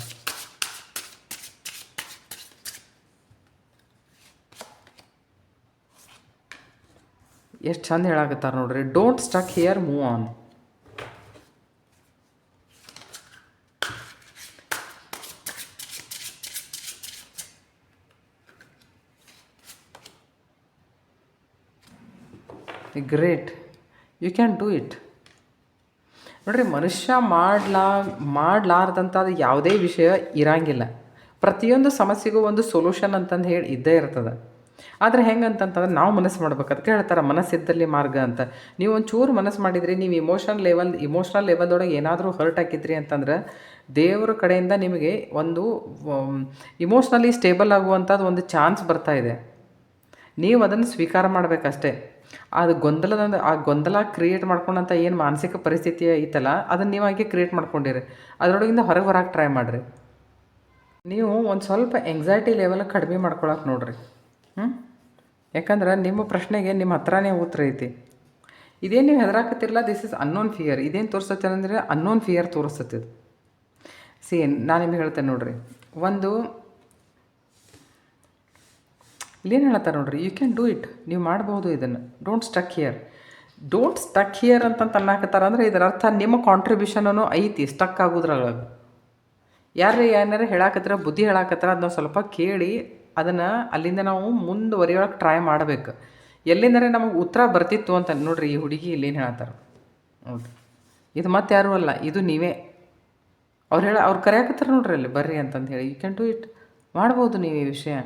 ಎಷ್ಟು ಚಂದ ಹೇಳಾಕತ್ತಾರ ನೋಡ್ರಿ. Don't stuck here, move on. Great, you can do it. ನೋಡ್ರಿ, ಮನುಷ್ಯ ಮಾಡಲಾರ್ದಂಥದ್ದು ಯಾವುದೇ ವಿಷಯ ಇರಂಗಿಲ್ಲ. ಪ್ರತಿಯೊಂದು ಸಮಸ್ಯೆಗೂ ಒಂದು ಸೊಲ್ಯೂಷನ್ ಅಂತಂದು ಹೇಳಿ ಇದ್ದೇ ಇರ್ತದೆ. ಆದರೆ ಹೆಂಗೆ ಅಂತಂತಂದ್ರೆ ನಾವು ಮನಸ್ಸು ಮಾಡ್ಬೇಕು. ಅದಕ್ಕೆ ಹೇಳ್ತಾರೆ ಮನಸ್ಸಿದ್ದಲ್ಲಿ ಮಾರ್ಗ ಅಂತ. ನೀವು ಒಂಚೂರು ಮನಸ್ಸು ಮಾಡಿದ್ರಿ, ನೀವು ಇಮೋಷ್ನಲ್ ಲೆವೆಲ್ದೊಳಗೆ ಏನಾದರೂ ಹರ್ಟ್ ಹಾಕಿದ್ರಿ ಅಂತಂದ್ರೆ, ದೇವರ ಕಡೆಯಿಂದ ನಿಮಗೆ ಒಂದು ಇಮೋಷ್ನಲಿ ಸ್ಟೇಬಲ್ ಆಗುವಂಥದ್ದು ಒಂದು ಚಾನ್ಸ್ ಬರ್ತಾ ಇದೆ. ನೀವು ಅದನ್ನು ಸ್ವೀಕಾರ ಮಾಡಬೇಕಷ್ಟೇ. ಅದು ಆ ಗೊಂದಲ ಕ್ರಿಯೇಟ್ ಮಾಡ್ಕೊಂಡಂಥ ಏನು ಮಾನಸಿಕ ಪರಿಸ್ಥಿತಿ ಐತಲ್ಲ, ಅದನ್ನು ನೀವಾಗೆ ಕ್ರಿಯೇಟ್ ಮಾಡ್ಕೊಂಡಿರಿ. ಅದರೊಳಗಿಂದ ಹೊರಗೆ ಬರೋಕೆ ಟ್ರೈ ಮಾಡಿರಿ. ನೀವು ಒಂದು ಸ್ವಲ್ಪ ಎಂಗ್ಸೈಟಿ ಲೆವೆಲ್ ಕಡಿಮೆ ಮಾಡ್ಕೊಳಕ್ಕೆ ನೋಡಿರಿ. ಯಾಕಂದ್ರೆ ನಿಮ್ಮ ಪ್ರಶ್ನೆಗೆ ನಿಮ್ಮ ಹತ್ರನೇ ಉತ್ತರ ಐತಿ. ಇದೇನು ನೀವು ಹೆದರಾಕತ್ತಿರಲ್ಲ, ದಿಸ್ ಇಸ್ ಅನ್ನೋನ್ ಫಿಯರ್. ಇದೇನು ತೋರಿಸ್ತೈತೆ ಅಂದರೆ ಅನ್ನೋನ್ ಫಿಯರ್ ತೋರಿಸ್ತೈತೆ. ನಾನು ನಿಮಗೆ ಹೇಳ್ತೇನೆ ನೋಡಿರಿ. ಇಲ್ಲೇನು ಹೇಳ್ತಾರೆ ನೋಡಿರಿ, ಯು ಕ್ಯಾನ್ ಡೂ ಇಟ್. ನೀವು ಮಾಡ್ಬೋದು ಇದನ್ನು. ಡೋಂಟ್ ಸ್ಟಕ್ ಹಿಯರ್ ಅಂತಂತ ಅನ್ನಕತ್ತಾರ ಅಂದರೆ ಇದರ ಅರ್ಥ ನಿಮ್ಮ ಕಾಂಟ್ರಿಬ್ಯೂಷನೂ ಐತಿ ಸ್ಟಕ್ ಆಗೋದ್ರೊಳಗೆ. ಏನಾರು ಹೇಳಾಕತ್ರ, ಬುದ್ಧಿ ಹೇಳಾಕತ್ತಾರ, ಅದನ್ನ ಸ್ವಲ್ಪ ಕೇಳಿ ಅದನ್ನು ಅಲ್ಲಿಂದ ನಾವು ಮುಂದುವರಿಯೋಕೆ ಟ್ರೈ ಮಾಡಬೇಕು. ಎಲ್ಲಿಂದರೆ ನಮಗೆ ಉತ್ತರ ಬರ್ತಿತ್ತು ಅಂತ ನೋಡ್ರಿ. ಈ ಹುಡುಗಿ ಇಲ್ಲೇನು ಹೇಳ್ತಾರೆ ನೋಡಿರಿ, ಇದು ಮತ್ತೆ ಯಾರೂ ಅಲ್ಲ, ಇದು ನೀವೇ. ಅವ್ರು ಕರೆಯಾಕತ್ತಾರ ನೋಡ್ರಿ ಅಲ್ಲಿ, ಬರ್ರಿ ಅಂತಂದು ಹೇಳಿ. You can do it. ಮಾಡ್ಬೋದು ನೀವು ಈ ವಿಷಯ.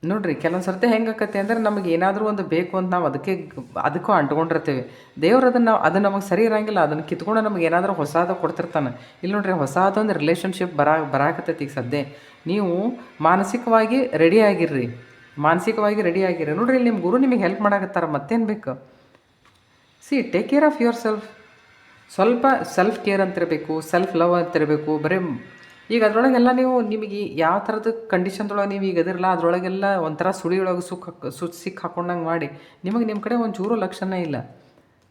ನೋಡಿರಿ, ಕೆಲವೊಂದು ಸರ್ತಿ ಹೆಂಗಾಕತ್ತೆ ಅಂದರೆ ನಮಗೆ ಏನಾದರೂ ಒಂದು ಬೇಕು ಅಂತ ನಾವು ಅದಕ್ಕೂ ಅಂಟ್ಕೊಂಡಿರ್ತೀವಿ. ದೇವ್ರು ಅದು ನಮಗೆ ಸರಿ ಇರೋಂಗಿಲ್ಲ. ಅದನ್ನು ಕಿತ್ಕೊಂಡು ನಮಗೆ ಏನಾದರೂ ಹೊಸದು ಕೊಡ್ತಿರ್ತಾನೆ. ಇಲ್ಲಿ ನೋಡ್ರಿ, ಹೊಸದೊಂದು ರಿಲೇಷನ್ಶಿಪ್ ಬರಾಕತ್ತೈತಿ ಈಗ ಸದ್ಯ. ನೀವು ಮಾನಸಿಕವಾಗಿ ರೆಡಿ ಆಗಿರ್ರಿ. ನೋಡ್ರಿ, ಇಲ್ಲಿ ನಿಮ್ಮ ಗುರು ನಿಮಗೆ ಹೆಲ್ಪ್ ಮಾಡಾಕತ್ತಾರ, ಮತ್ತೇನು ಬೇಕು? Take care of your self. ಸ್ವಲ್ಪ ಸೆಲ್ಫ್ ಕೇರ್ ಅಂತಿರಬೇಕು, ಸೆಲ್ಫ್ ಲವ್ ಅಂತಿರಬೇಕು. ಬರೀ ಈಗ ಅದರೊಳಗೆಲ್ಲ ನಿಮಗೆ ಯಾವ ಥರದ ಕಂಡೀಷನ್ದೊಳಗೆ ನೀವು ಈಗ ಅದಿರಲ್ಲ, ಅದರೊಳಗೆಲ್ಲ ಒಂಥರ ಸುಳಿಯೊಳಗೆ ಸಿಕ್ಕ ಹಾಕೊಂಡಂಗೆ ಮಾಡಿ ನಿಮಗೆ ನಿಮ್ಮ ಕಡೆ ಒಂಚೂರು ಲಕ್ಷಣ ಇಲ್ಲ.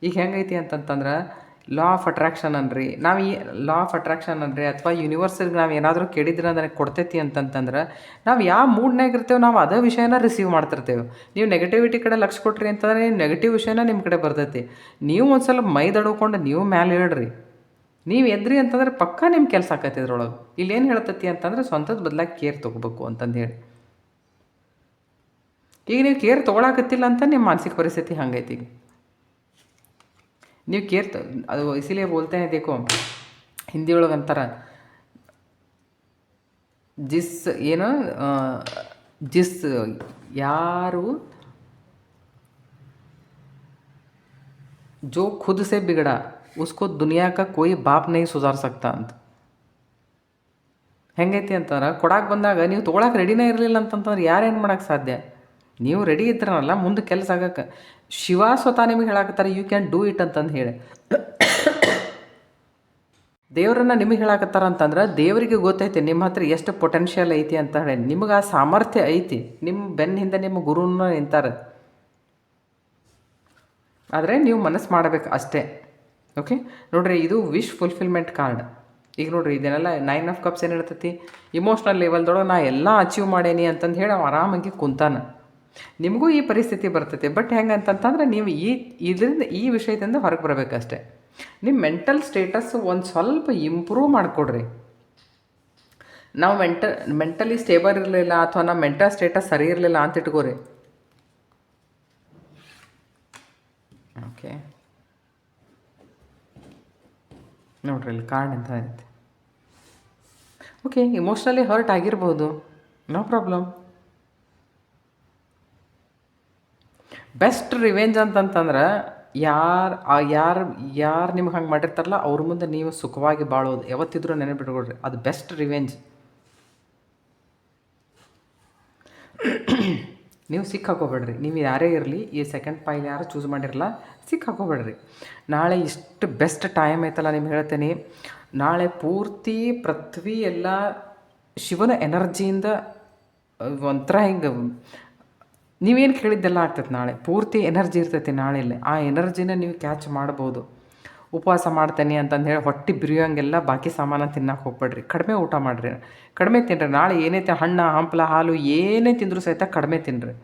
ಈಗ ಹೆಂಗೈತಿ ಅಂತಂತಂದ್ರೆ ಲಾ ಆಫ್ ಅಟ್ರಾಕ್ಷನ್ ಅನ್ರಿ, ಅಥವಾ ಯೂನಿವರ್ಸಿಗೆ ನಾವು ಏನಾದರೂ ಕೇಳಿದ್ರೆ ನನಗೆ ಕೊಡ್ತೈತಿ ಅಂತಂತಂದ್ರೆ ನಾವು ಯಾವ ಮೂಡ್ನಾಗ ಇರ್ತೇವೆ, ನಾವು ಅದೇ ವಿಷಯನ ರಿಸೀವ್ ಮಾಡ್ತಿರ್ತೇವೆ. ನೀವು ನೆಗೆಟಿವಿಟಿ ಕಡೆ ಲಕ್ಷ ಕೊಟ್ರಿ ಅಂತಂದರೆ ನೆಗೆಟಿವ್ ವಿಷಯನ ನಿಮ್ಮ ಕಡೆ ಬರ್ತೈತಿ. ನೀವು ಒಂದು ಸಲ ಮೈದಡ್ಕೊಂಡು ನೀವು ಮ್ಯಾಲೆ ಹೇಳ್ರಿ, ನೀವು ಎದ್ರಿ ಅಂತಂದ್ರೆ ಪಕ್ಕ ನಿಮ್ಮ ಕೆಲಸ ಆಕೈತಿ. ಇದ್ರೊಳಗೆ ಇಲ್ಲೇನು ಹೇಳ್ತೈತಿ ಅಂತಂದ್ರೆ ಸ್ವಂತದ ಬದಲಾಗಿ ಕೇರ್ ತೊಗೋಬೇಕು ಅಂತಂದು ಹೇಳಿ. ಈಗ ನೀವು ಕೇರ್ ತೊಗೊಳಕತ್ತಿಲ್ಲ ಅಂತ ನಿಮ್ಮ ಮಾನಸಿಕ ಪರಿಸ್ಥಿತಿ ಹಂಗೈತಿ. ಈಗ ನೀವು ಅದು ಇಸಿಲೇ ಬೋಲ್ತಾ ದೇಕೋ, ಹಿಂದಿ ಒಳಗೆ ಅಂತಾರೆ, ಯಾರು ಜೋ ಖುದ್ ಸೆ ಬಿಗಡ ಉಸ್ಕೋ ದುನಿಯಾ ಕಾ ಕೋಯಿ ಬಾಪ್ ನೈ ಸುಧಾರ್ ಸಕ್ತಾ ಅಂತ. ಹೆಂಗೈತಿ ಅಂತಂದ್ರೆ ಕೊಡಕ್ಕೆ ಬಂದಾಗ ನೀವು ತೊಗೊಳಕ್ಕೆ ರೆಡಿನೇ ಇರಲಿಲ್ಲ ಅಂತಂತಂದ್ರೆ ಯಾರೇನು ಮಾಡೋಕ್ಕೆ ಸಾಧ್ಯ? ನೀವು ರೆಡಿ ಇದ್ರನಲ್ಲ ಮುಂದೆ ಕೆಲಸ ಆಗಕ್ಕೆ. ಶಿವ ಸ್ವತಃ ನಿಮಗೆ ಹೇಳಾಕತ್ತಾರೆ, ಯು ಕ್ಯಾನ್ ಡೂ ಇಟ್ ಅಂತಂದು ಹೇಳಿ. ದೇವರನ್ನು ನಿಮಗೆ ಹೇಳಾಕತ್ತಾರ ಅಂತಂದ್ರೆ ದೇವರಿಗೆ ಗೊತ್ತೈತಿ ನಿಮ್ಮ ಹತ್ರ ಎಷ್ಟು ಪೊಟೆನ್ಷಿಯಲ್ ಐತಿ ಅಂತ ಹೇಳಿ. ನಿಮಗೆ ಆ ಸಾಮರ್ಥ್ಯ ಐತಿ. ನಿಮ್ಮ ಬೆನ್ನ ಹಿಂದೆ ನಿಮ್ಮ ಗುರುನ ನಿಂತಾರೆ. ಆದರೆ ನೀವು ಮನಸ್ಸು ಮಾಡಬೇಕು ಅಷ್ಟೇ. ಓಕೆ, ನೋಡಿರಿ, ಇದು ವಿಶ್ ಫುಲ್ಫಿಲ್ಮೆಂಟ್ ಕಾರ್ಡ್. ಈಗ ನೋಡಿರಿ, ಇದನ್ನೆಲ್ಲ 9 ಆಫ್ ಕಪ್ಸ್ ಏನು ಹೇಳ್ತೈತಿ, ಇಮೋಷ್ನಲ್ ಲೆವೆಲ್ದೊಳಗೆ ನಾ ಎಲ್ಲ ಅಚೀವ್ ಮಾಡೇನಿ ಅಂತಂದು ಹೇಳಿ ಅವ ಆರಾಮಾಗಿ ಕುಂತಾನ. ನಿಮಗೂ ಈ ಪರಿಸ್ಥಿತಿ ಬರ್ತೈತೆ. ಬಟ್ ಹೆಂಗೆ ಅಂತಂತಂದ್ರೆ ನೀವು ಈ ವಿಷಯದಿಂದ ಹೊರಗೆ ಬರಬೇಕಷ್ಟೆ. ನಿಮ್ಮ ಮೆಂಟಲ್ ಸ್ಟೇಟಸ್ ಒಂದು ಸ್ವಲ್ಪ ಇಂಪ್ರೂವ್ ಮಾಡಿಕೊಡ್ರಿ. ನಾವು ಮೆಂಟಲಿ ಸ್ಟೇಬಲ್ ಇರಲಿಲ್ಲ ಅಥವಾ ನಮ್ಮ ಮೆಂಟಲ್ ಸ್ಟೇಟಸ್ ಸರಿ ಇರಲಿಲ್ಲ ಅಂತ ಇಟ್ಕೋರಿ. ಓಕೆ, ನೋಡ್ರಿ ಇಲ್ಲಿ ಕಾರ್ಡ್ ಅಂತ ಐತೆ. ಓಕೆ, ಇಮೋಷ್ನಲಿ ಹರ್ಟ್ ಆಗಿರ್ಬೋದು, ನೋ ಪ್ರಾಬ್ಲಮ್. ಬೆಸ್ಟ್ ರಿವೆಂಜ್ ಅಂತಂತಂದ್ರೆ ಯಾರು ನಿಮ್ಗೆ ಹಂಗೆ ಮಾಡಿರ್ತಾರಲ್ಲ ಅವ್ರ ಮುಂದೆ ನೀವು ಸುಖವಾಗಿ ಬಾಳೋದು ಯಾವತ್ತಿದ್ರೂ ನೆನಪಿಟ್ಕೊಳ್ರಿ. ಅದು ಬೆಸ್ಟ್ ರಿವೆಂಜ್. ನೀವು ಹಾಕೋಬೇಡ್ರಿ. ನೀವು ಯಾರೇ ಇರಲಿ, ಈ ಸೆಕೆಂಡ್ ಪೈಲ್ ಯಾರು ಚೂಸ್ ಮಾಡಿರಲ್ಲ, ಹಾಕೋಬೇಡ್ರಿ. ನಾಳೆ ಇಷ್ಟು ಬೆಸ್ಟ್ ಟೈಮ್ ಐತಲ್ಲ, ನಿಮ್ಗೆ ಹೇಳ್ತೇನೆ, ನಾಳೆ ಪೂರ್ತಿ ಪೃಥ್ವಿ ಎಲ್ಲ ಶಿವನ ಎನರ್ಜಿಯಿಂದ ಒಂಥರ ಹಿಂಗೆ ನೀವೇನು ಕೇಳಿದ್ದೆಲ್ಲ ಆಗ್ತೈತೆ. ನಾಳೆ ಪೂರ್ತಿ ಎನರ್ಜಿ ಇರ್ತೈತಿ. ನಾಳೆಯಲ್ಲಿ ಆ ಎನರ್ಜಿನ ನೀವು ಕ್ಯಾಚ್ ಮಾಡ್ಬೋದು. ಉಪವಾಸ ಮಾಡ್ತೇನೆ ಅಂತಂದು ಹೇಳಿ ಹೊಟ್ಟೆ ಬಿರಿಯೋಂಗೆಲ್ಲ ಬಾಕಿ ಸಾಮಾನು ತಿನ್ನಕ್ಕೆ ಹೋಗ್ಬೇಡ್ರಿ. ಕಡಿಮೆ ಊಟ ಮಾಡಿರಿ, ಕಡಿಮೆ ತಿನ್ನಿರಿ. ನಾಳೆ ಏನೇ ಹಣ್ಣು ಹಂಪಲ ಹಾಲು ಏನೇ ತಿಂದರೂ ಸಹಿತ ಕಡಿಮೆ ತಿನ್ನಿರಿ.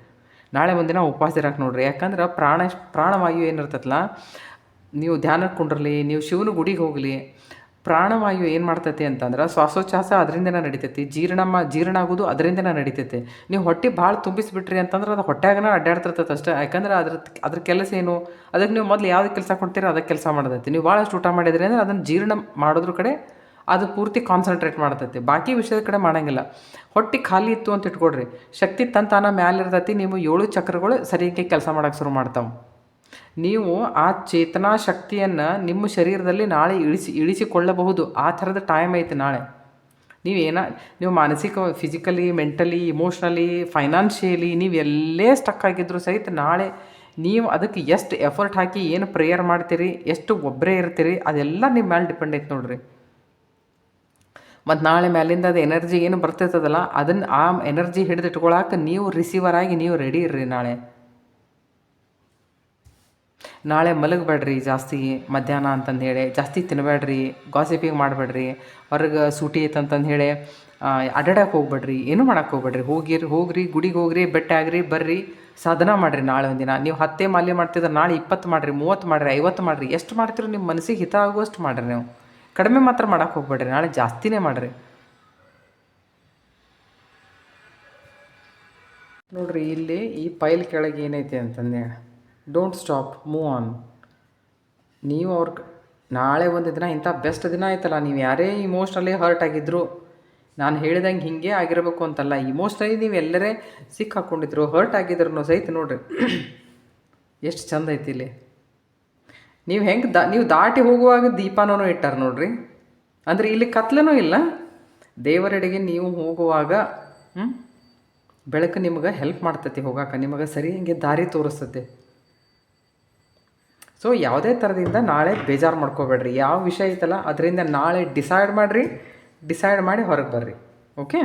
ನಾಳೆ ಒಂದಿನ ಉಪವಾಸ ಇರಕ್ಕೆ ನೋಡಿರಿ. ಯಾಕಂದ್ರೆ ಪ್ರಾಣವಾಯು ಏನಿರ್ತೈತಲ್ಲ, ನೀವು ಧ್ಯಾನಕ್ಕೆ ಕುಂಡ್ರಲಿ, ನೀವು ಶಿವನ ಗುಡಿಗೆ ಹೋಗಲಿ, ಪ್ರಾಣವಾಯು ಏನು ಮಾಡ್ತೈತಿ ಅಂತಂದ್ರೆ ಶ್ವಾಸೋಚ್ಛ್ವಾಸ ಅದರಿಂದನೇ ನಡಿತೈತಿ. ಜೀರ್ಣ ಆಗೋದು ಅದರಿಂದನೇ ನಡಿತೈತಿ. ನೀವು ಹೊಟ್ಟೆ ಭಾಳ ತುಂಬಿಸ್ಬಿಟ್ರಿ ಅಂತಂದ್ರೆ ಅದು ಹೊಟ್ಟೆಯಾಗನ ಅಡ್ಡಾಡ್ತಿರ್ತೈತೆ ಅಷ್ಟೇ. ಯಾಕಂದ್ರೆ ಅದ್ರ ಕೆಲಸ ಏನು, ಅದಕ್ಕೆ ನೀವು ಮೊದಲು ಯಾವ್ದು ಕೆಲಸ ಕೊಡ್ತೀರ ಅದಕ್ಕೆ ಕೆಲಸ ಮಾಡ್ತೈತಿ. ನೀವು ಭಾಳಷ್ಟು ಊಟ ಮಾಡಿದ್ರಿ ಅಂದರೆ ಅದನ್ನು ಜೀರ್ಣ ಮಾಡೋದ್ರ ಕಡೆ ಅದು ಪೂರ್ತಿ ಕಾನ್ಸಂಟ್ರೇಟ್ ಮಾಡ್ತೈತಿ. ಬಾಕಿ ವಿಷಯದ ಕಡೆ ಮಾಡೋಂಗಿಲ್ಲ. ಹೊಟ್ಟೆ ಖಾಲಿ ಇತ್ತು ಅಂತ ಇಟ್ಕೊಡ್ರಿ, ಶಕ್ತಿ ತಂತಾನ ಮ್ಯಾಲಿರ್ತೈತಿ. ನೀವು 7 ಚಕ್ರಗಳು ಸರಿಯಾಗಿ ಕೆಲಸ ಮಾಡೋಕ್ಕೆ ಶುರು ಮಾಡ್ತಾವೆ. ನೀವು ಆ ಚೇತನಾ ಶಕ್ತಿಯನ್ನು ನಿಮ್ಮ ಶರೀರದಲ್ಲಿ ನಾಳೆ ಇಳಿಸಿಕೊಳ್ಳಬಹುದು. ಆ ಥರದ ಟೈಮ್ ಐತೆ ನಾಳೆ. ನೀವು ಮಾನಸಿಕ, ಫಿಸಿಕಲಿ, ಮೆಂಟಲಿ, ಇಮೋಷ್ನಲಿ, ಫೈನಾನ್ಷಿಯಲಿ ನೀವು ಎಲ್ಲೇ ಸ್ಟಕ್ ಆಗಿದ್ರು ಸಹಿತ ನಾಳೆ ನೀವು ಅದಕ್ಕೆ ಎಷ್ಟು ಎಫರ್ಟ್ ಹಾಕಿ ಏನು ಪ್ರೇಯರ್ ಮಾಡ್ತೀರಿ, ಎಷ್ಟು ಒಬ್ಬರೇ ಇರ್ತೀರಿ, ಅದೆಲ್ಲ ನಿಮ್ಮ ಮೇಲೆ ಡಿಪೆಂಡ್ ಐತೆ ನೋಡ್ರಿ. ಮತ್ತು ನಾಳೆ ಮೇಲಿಂದ ಅದು ಎನರ್ಜಿ ಏನು ಬರ್ತಿರ್ತದಲ್ಲ ಅದನ್ನು ಆ ಎನರ್ಜಿ ಹಿಡಿದಿಟ್ಕೊಳಕ್ಕೆ ನೀವು ರಿಸೀವರ್ ಆಗಿ ನೀವು ರೆಡಿ ಇರ್ರಿ. ನಾಳೆ ಮಲಗಬೇಡ್ರಿ ಜಾಸ್ತಿ ಮಧ್ಯಾಹ್ನ ಅಂತಂದು ಹೇಳಿ, ಜಾಸ್ತಿ ತಿನ್ನಬೇಡ್ರಿ, ಗಾಸಿಪಿಂಗ್ ಮಾಡಬೇಡ್ರಿ, ಹೊರಗೆ ಸೂಟಿ ಐತಂತಂದು ಹೇಳಿ ಅಡ್ಡಾಡಕ್ಕೆ ಹೋಗ್ಬೇಡ್ರಿ, ಏನೂ ಮಾಡಕ್ಕೆ ಹೋಗ್ಬೇಡ್ರಿ. ಹೋಗ್ರಿ ಗುಡಿಗೆ ಹೋಗ್ರಿ, ಬೆಟ್ಟ ಆಗ್ರಿ, ಬರ್ರಿ, ಸಾಧನ ಮಾಡಿರಿ. ನಾಳೆ ಒಂದಿನ ನೀವು 10 ಮಾಲೆ ಮಾಡ್ತಿದ್ರೆ ನಾಳೆ 20 ಮಾಡಿರಿ, 30 ಮಾಡಿರಿ, 50 ಮಾಡಿರಿ. ಎಷ್ಟು ಮಾಡ್ತೀರೋ ನಿಮ್ಮ ಮನಸ್ಸಿಗೆ ಹಿತ ಆಗುವಷ್ಟು ಮಾಡಿರಿ. ನೀವು ಕಡಿಮೆ ಮಾತ್ರ ಮಾಡಕ್ಕೆ ಹೋಗ್ಬೇಡ್ರಿ, ನಾಳೆ ಜಾಸ್ತಿನೇ ಮಾಡಿರಿ. ನೋಡ್ರಿ ಇಲ್ಲಿ ಈ ಪೈಲ್ ಕೆಳಗೆ ಏನೈತೆ ಅಂತಂದೆ, ಡೋಂಟ್ ಸ್ಟಾಪ್, ಮೂವ್ ಆನ್. ನೀವು ನಾಳೆ ಒಂದು ದಿನ ಇಂಥ ಬೆಸ್ಟ್ ದಿನ ಆಯ್ತಲ್ಲ, ನೀವು ಯಾರೇ ಇಮೋಷ್ನಲಿ ಹರ್ಟ್ ಆಗಿದ್ರು, ನಾನು ಹೇಳ್ದಂಗೆ ಹಿಂಗೆ ಆಗಿರಬೇಕು ಅಂತಲ್ಲ, ಇಮೋಷ್ನಲಿ ನೀವು ಎಲ್ಲರೇ ಸಿಕ್ ಹಾಕ್ಕೊಂಡಿದ್ರು, ಹರ್ಟ್ ಆಗಿದ್ರು ಸಹಿತ ನೋಡ್ರಿ ಎಷ್ಟು ಚಂದ ಐತಿ ಇಲ್ಲಿ. ನೀವು ಹೆಂಗೆ ನೀವು ದಾಟಿ ಹೋಗುವಾಗ ದೀಪನೂ ಇಟ್ಟಾರ ನೋಡ್ರಿ. ಅಂದರೆ ಇಲ್ಲಿ ಕತ್ಲನೂ ಇಲ್ಲ, ದೇವರೆಡೆಗೆ ನೀವು ಹೋಗುವಾಗ ಬೆಳಕು ನಿಮ್ಗೆ ಹೆಲ್ಪ್ ಮಾಡ್ತೈತಿ ಹೋಗಾಕ, ನಿಮಗೆ ಸರಿ ಹಿಂಗೆ ದಾರಿ ತೋರಿಸ್ತೈತಿ. ಸೊ ಯಾವುದೇ ಥರದಿಂದ ನಾಳೆ ಬೇಜಾರು ಮಾಡ್ಕೋಬೇಡ್ರಿ. ಯಾವ ವಿಷಯ ಐತಲ್ಲ ಅದರಿಂದ ನಾಳೆ ಡಿಸೈಡ್ ಮಾಡಿ ಹೊರಗೆ ಬರ್ರಿ. ಓಕೆ,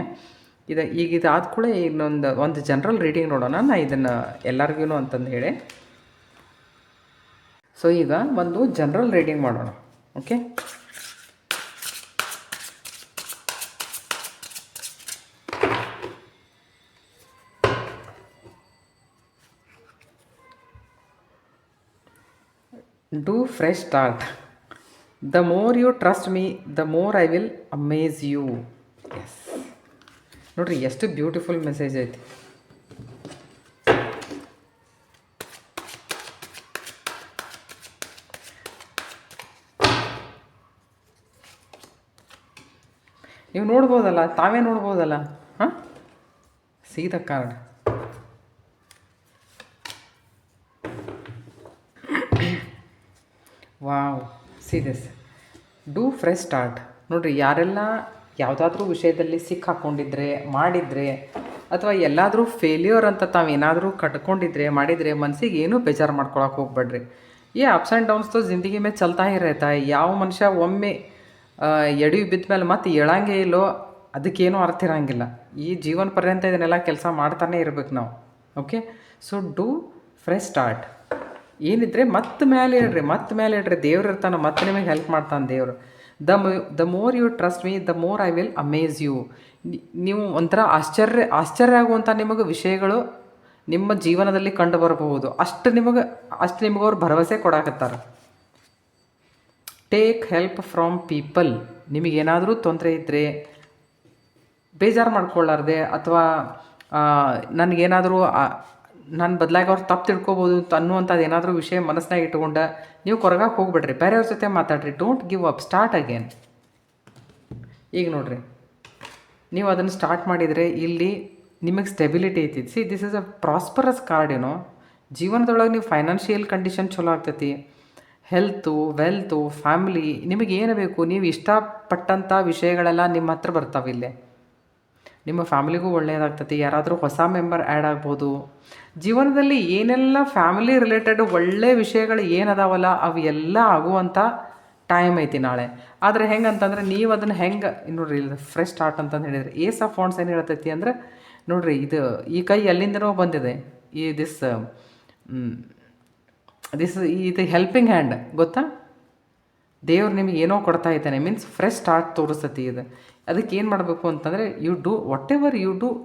ಈಗ ಇದಾದ ಕೂಡ ಒಂದು ಜನರಲ್ ರೀಡಿಂಗ್ ನೋಡೋಣ. ನಾನು ಇದನ್ನು ಎಲ್ಲರಿಗೂ ಅಂತಂದು ಹೇಳಿ, ಸೊ ಈಗ ಒಂದು ಜನರಲ್ ರೀಡಿಂಗ್ ಮಾಡೋಣ. Okay, do fresh start. The more you trust me, the more I will amaze you. Yes, ನೋಡ್ರಿ ಎಷ್ಟು ಬ್ಯೂಟಿಫುಲ್ ಮೆಸೇಜ್ ಐತಿ. ನೀವು ನೋಡ್ಬೋದಲ್ಲ, ತಾವೇ ನೋಡ್ಬೋದಲ್ಲ. ಹಾಂ, C the card. Wow, see this, do fresh start. ನೋಡಿರಿ, ಯಾರೆಲ್ಲ ಯಾವುದಾದ್ರೂ ವಿಷಯದಲ್ಲಿ ಸಿಕ್ಕಾಕೊಂಡಿದ್ರೆ, ಮಾಡಿದರೆ, ಅಥವಾ ಎಲ್ಲಾದರೂ ಫೇಲ್ಯೂರ್ ಅಂತ ತಾವೇನಾದರೂ ಮಾಡಿದರೆ ಮನಸ್ಸಿಗೆ ಏನೂ ಬೇಜಾರು ಮಾಡ್ಕೊಳಕ್ಕೆ ಹೋಗ್ಬೇಡ್ರಿ. ಅಪ್ಸ್ ಆ್ಯಂಡ್ ಡೌನ್ಸ್ ತೋ ಜಿಂದಗಿ ಮೇಲೆ ಚಲ್ತಾ ಇರತ್ತೆ. ಯಾವ ಮನುಷ್ಯ ಒಮ್ಮೆ ಎಡವಿ ಬಿದ್ದ ಮೇಲೆ ಮತ್ತೆ ಏಳಂಗೆ ಇಲ್ಲೋ ಅದಕ್ಕೇನೂ ಅರ್ಥ ಇರೋಂಗಿಲ್ಲ. ಈ ಜೀವನ ಪರ್ಯಂತ ಇದನ್ನೆಲ್ಲ ಕೆಲಸ ಮಾಡ್ತಾನೆ ಇರ್ಬೇಕು ನಾವು. Okay, so do fresh start. ಏನಿದ್ರೆ ಮತ್ತೆ ಮೇಲೆ ಇಡ್ರಿ, ದೇವ್ರು ಇರ್ತಾನೆ, ಮತ್ತೆ ನಿಮಗೆ ಹೆಲ್ಪ್ ಮಾಡ್ತಾನೆ ದೇವರು. The more you trust me, the more I will amaze you. ನೀವು ಒಂಥರ ಆಶ್ಚರ್ಯ ಆಗುವಂಥ ನಿಮಗೆ ವಿಷಯಗಳು ನಿಮ್ಮ ಜೀವನದಲ್ಲಿ ಕಂಡು ಬರಬಹುದು. ಅಷ್ಟು ನಿಮಗೆ ಅವ್ರು ಭರವಸೆ ಕೊಡಾಕತ್ತಾರೆ. Take help from people. ನಿಮಗೇನಾದರೂ ತೊಂದರೆ ಇದ್ದರೆ ಬೇಜಾರು ಮಾಡ್ಕೊಳ್ಳಾರ್ದೆ, ಅಥವಾ ನನಗೇನಾದರೂ ನನ್ನ ಬದಲಾಗಿ ಅವ್ರು ತಪ್ಪು ತಿಳ್ಕೊಬೋದು ಅನ್ನುವಂಥದ್ದು ಏನಾದರೂ ವಿಷಯ ಮನಸ್ಸಿನಾಗ ಇಟ್ಕೊಂಡು ನೀವು ಕೊರಗಕ್ಕೆ ಹೋಗ್ಬಿಡ್ರಿ, ಬೇರೆಯವ್ರ ಜೊತೆ ಮಾತಾಡ್ರಿ. Don't give up, start again. ಈಗ ನೋಡಿರಿ, ನೀವು ಅದನ್ನು ಸ್ಟಾರ್ಟ್ ಮಾಡಿದರೆ ಇಲ್ಲಿ ನಿಮಗೆ ಸ್ಟೆಬಿಲಿಟಿ ಐತಿ. See, this is a prosperous card. ಜೀವನದೊಳಗೆ ನೀವು ಫೈನಾನ್ಷಿಯಲ್ ಕಂಡೀಷನ್ ಚಲೋ ಆಗ್ತೈತಿ, ಹೆಲ್ತು, ವೆಲ್ತು, ಫ್ಯಾಮಿಲಿ, ನಿಮಗೇನು ಬೇಕು, ನೀವು ಇಷ್ಟಪಟ್ಟಂಥ ವಿಷಯಗಳೆಲ್ಲ ನಿಮ್ಮ ಹತ್ರ ಬರ್ತಾವೆ. ಇಲ್ಲೇ ನಿಮ್ಮ ಫ್ಯಾಮಿಲಿಗೂ ಒಳ್ಳೆಯದಾಗ್ತೈತಿ. ಯಾರಾದರೂ ಹೊಸ ಮೆಂಬರ್ ಆ್ಯಡ್ ಆಗ್ಬೋದು. ಜೀವನದಲ್ಲಿ ಏನೆಲ್ಲ ಫ್ಯಾಮಿಲಿ ರಿಲೇಟೆಡ್ ಒಳ್ಳೆಯ ವಿಷಯಗಳು ಏನದಾವಲ್ಲ ಅವು ಎಲ್ಲ ಆಗುವಂಥ ಟೈಮ್ ಐತಿ ನಾಳೆ. ಆದರೆ ಹೆಂಗಂತಂದ್ರೆ ನೀವು ಅದನ್ನು ನೋಡ್ರಿ, ಇದು ಫ್ರೆಶ್ ಸ್ಟಾರ್ಟ್ ಅಂತಂದು ಹೇಳಿದರೆ ಏಸ್ ಆಫ್ ವಾಂಡ್ಸ್ ಏನು ಹೇಳ್ತೈತಿ ಅಂದರೆ, ನೋಡಿರಿ, ಈ ಕೈ ಎಲ್ಲಿಂದನೋ ಬಂದಿದೆ. ಇದು ಹೆಲ್ಪಿಂಗ್ ಹ್ಯಾಂಡ್, ಗೊತ್ತಾ? ದೇವ್ರು ನಿಮಗೆ ಏನೋ ಕೊಡ್ತಾ ಇದ್ದಾನೆ, ಮೀನ್ಸ್ ಫ್ರೆಶ್ ಸ್ಟಾರ್ಟ್ ತೋರಿಸ್ತತಿ ಇದು. ಅದಕ್ಕೆ ಏನು ಮಾಡಬೇಕು ಅಂತಂದರೆ, you do whatever